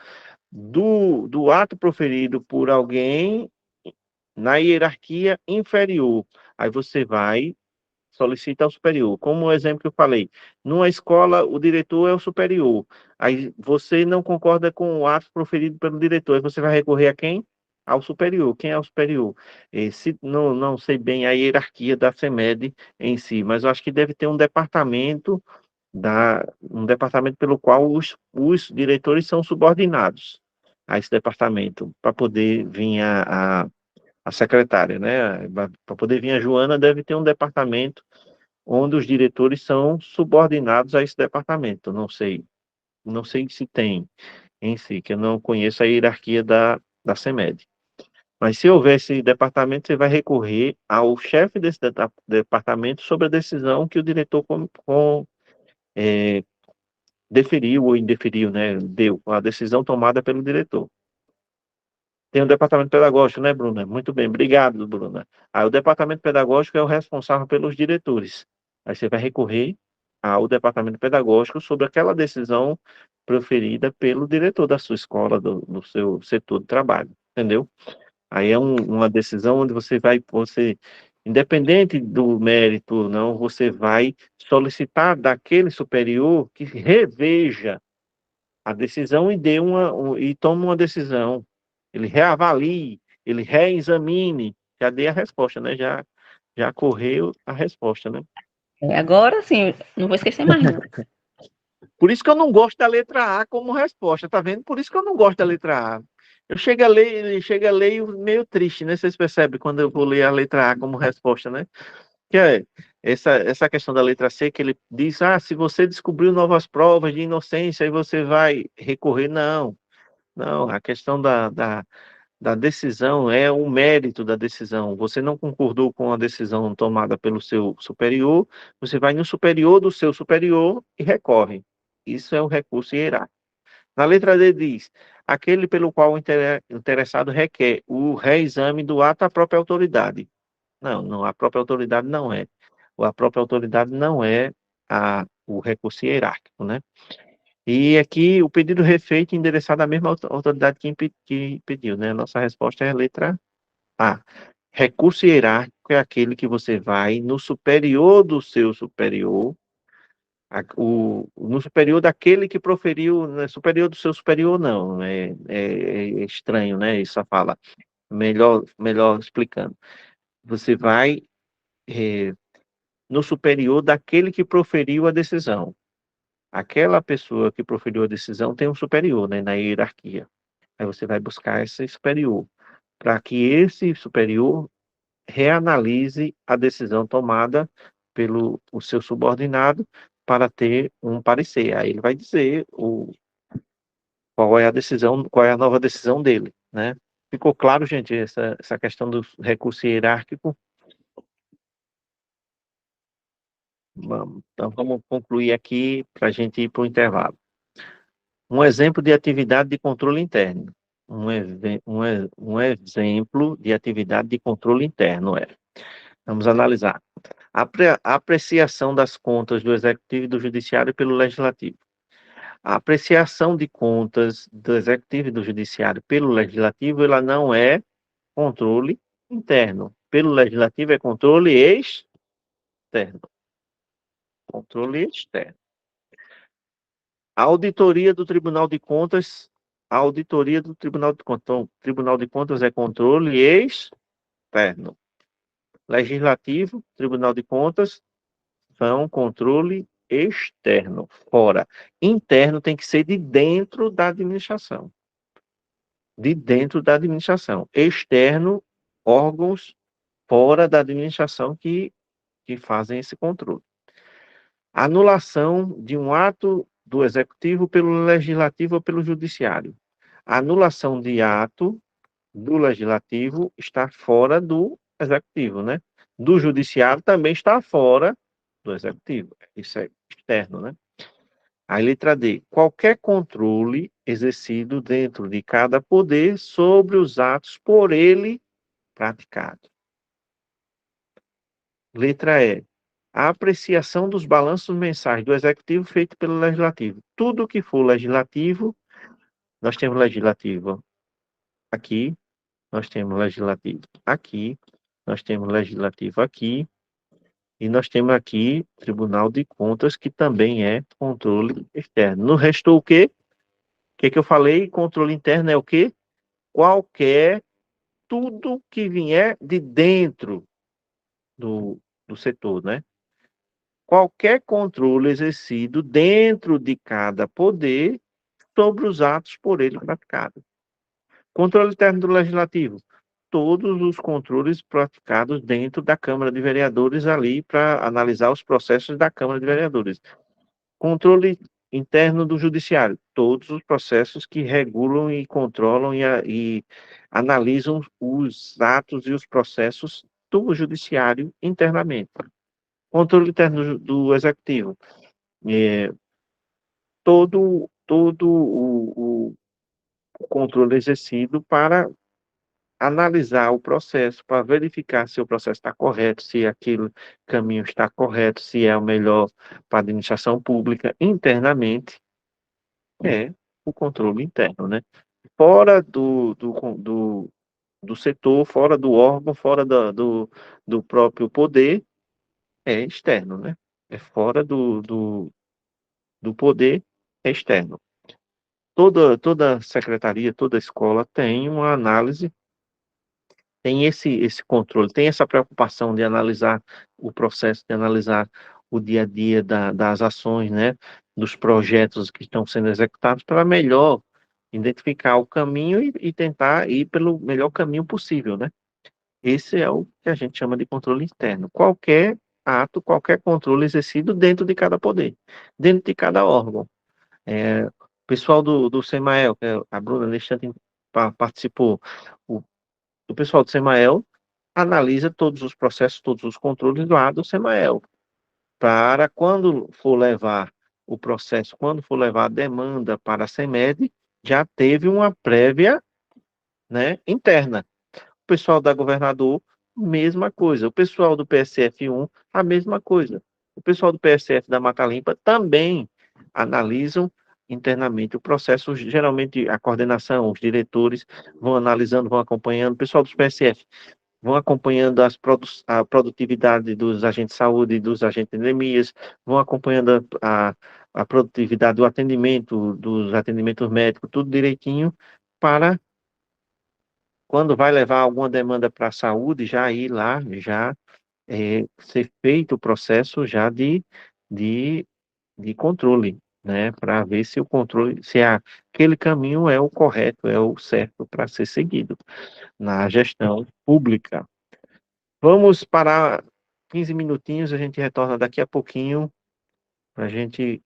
do ato proferido por alguém na hierarquia inferior. Aí você vai solicita ao superior. Como o exemplo que eu falei, numa escola o diretor é o superior. Aí você não concorda com o ato proferido pelo diretor, aí você vai recorrer a quem? Ao superior. Quem é o superior? Esse, não sei bem a hierarquia da CEMED em si, mas eu acho que deve ter um departamento pelo qual os diretores são subordinados a esse departamento, para poder vir a secretária, né? Para poder vir a Joana, deve ter um departamento onde os diretores são subordinados a esse departamento. Não sei se tem em si, que eu não conheço a hierarquia da CEMED. Mas se houver esse departamento, você vai recorrer ao chefe desse departamento sobre a decisão que o diretor deferiu ou indeferiu, né? Deu a decisão tomada pelo diretor. Tem um departamento pedagógico, né, Bruna? Muito bem, obrigado, Bruna. Aí o departamento pedagógico é o responsável pelos diretores. Aí você vai recorrer ao departamento pedagógico sobre aquela decisão proferida pelo diretor da sua escola, do seu setor de trabalho, entendeu? Aí é uma decisão onde independente do mérito, não, você vai solicitar daquele superior que reveja a decisão e tome uma decisão. Ele reavalie, ele reexamine. Já dei a resposta, né? Já correu a resposta, né? Agora sim, não vou esquecer mais, não. Por isso que eu não gosto da letra A como resposta, tá vendo? Por isso que eu não gosto da letra A. Eu chego a ler meio triste, né? Vocês percebem quando eu vou ler a letra A como resposta, né? Que é essa questão da letra C, que ele diz, se você descobriu novas provas de inocência, aí você vai recorrer. Não, não, a questão da decisão é o mérito da decisão. Você não concordou com a decisão tomada pelo seu superior, você vai no superior do seu superior e recorre. Isso é o recurso hierárquico. Na letra D diz, aquele pelo qual o interessado requer o reexame do ato à própria autoridade. Não, não, a própria autoridade não é. A própria autoridade não é o recurso hierárquico, né? E aqui o pedido refeito endereçado à mesma autoridade que pediu, né? Nossa resposta é a letra A. Recurso hierárquico é aquele que você vai no superior do seu superior, no superior daquele que proferiu, né? Superior do seu superior, não, é estranho, né? Essa fala. Melhor explicando. Você vai no superior daquele que proferiu a decisão. Aquela pessoa que proferiu a decisão tem um superior, né, na hierarquia. Aí você vai buscar esse superior, para que esse superior reanalise a decisão tomada pelo o seu subordinado para ter um parecer. Aí ele vai dizer qual é a decisão, qual é a nova decisão dele, né? Ficou claro, gente, essa questão do recurso hierárquico? Então vamos concluir aqui para a gente ir para o intervalo. Um exemplo de atividade de controle interno. Um exemplo de atividade de controle interno é. Vamos analisar. A apreciação das contas do Executivo e do Judiciário pelo Legislativo. A apreciação de contas do Executivo e do Judiciário pelo Legislativo, ela não é controle interno. Pelo Legislativo é controle externo. Controle externo. A auditoria do Tribunal de Contas a auditoria do Tribunal de Contas. Então, Tribunal de Contas é controle externo. Legislativo, Tribunal de Contas, são controle externo, fora. Interno tem que ser de dentro da administração. De dentro da administração. Externo, órgãos fora da administração que fazem esse controle. Anulação de um ato do Executivo pelo Legislativo ou pelo Judiciário. A anulação de ato do Legislativo está fora do Executivo, né? Do Judiciário também está fora do Executivo. Isso é externo, né? A letra D. Qualquer controle exercido dentro de cada poder sobre os atos por ele praticados. Letra E. A apreciação dos balanços mensais do Executivo feito pelo Legislativo. Tudo que for legislativo, nós temos legislativo aqui, nós temos legislativo aqui, nós temos legislativo aqui, e nós temos aqui Tribunal de Contas, que também é controle externo. No restou o quê? O que eu falei? Controle interno é o quê? Tudo que vier de dentro do setor, né? Qualquer controle exercido dentro de cada poder sobre os atos por ele praticados. Controle interno do Legislativo. Todos os controles praticados dentro da Câmara de Vereadores ali para analisar os processos da Câmara de Vereadores. Controle interno do Judiciário. Todos os processos que regulam e controlam e analisam os atos e os processos do Judiciário internamente. Controle interno do Executivo. Todo o controle exercido para analisar o processo, para verificar se o processo está correto, se aquele caminho está correto, se é o melhor para a administração pública internamente, é o controle interno, né? Fora do setor, fora do órgão, fora do próprio poder, é externo, né? É fora do poder, é externo. Toda secretaria, toda escola tem uma análise, tem esse controle, tem essa preocupação de analisar o processo, de analisar o dia a dia das ações, né, dos projetos que estão sendo executados para melhor identificar o caminho e tentar ir pelo melhor caminho possível, né? Esse é o que a gente chama de controle interno. Qualquer ato, qualquer controle exercido dentro de cada poder, dentro de cada órgão. O pessoal do SEMAEL, que a Bruna Alexandre participou, o pessoal do SEMAEL analisa todos os processos, todos os controles lá do SEMAEL, para quando for levar o processo, quando for levar a demanda para a CEMED, já teve uma prévia, né, interna. O pessoal da Governador, mesma coisa. O pessoal do PSF1, a mesma coisa. O pessoal do PSF da Mata Limpa também analisam internamente o processo. Geralmente, a coordenação, os diretores vão analisando, vão acompanhando. O pessoal dos PSF vão acompanhando a produtividade dos agentes de saúde, dos agentes de endemias, vão acompanhando a produtividade do atendimento, dos atendimentos médicos, tudo direitinho, para quando vai levar alguma demanda para a saúde, já ir lá, já ser feito o processo já de, de controle, né? Para ver se o controle, se aquele caminho é o correto, é o certo para ser seguido na gestão pública. Vamos parar 15 minutinhos, a gente retorna daqui a pouquinho para a gente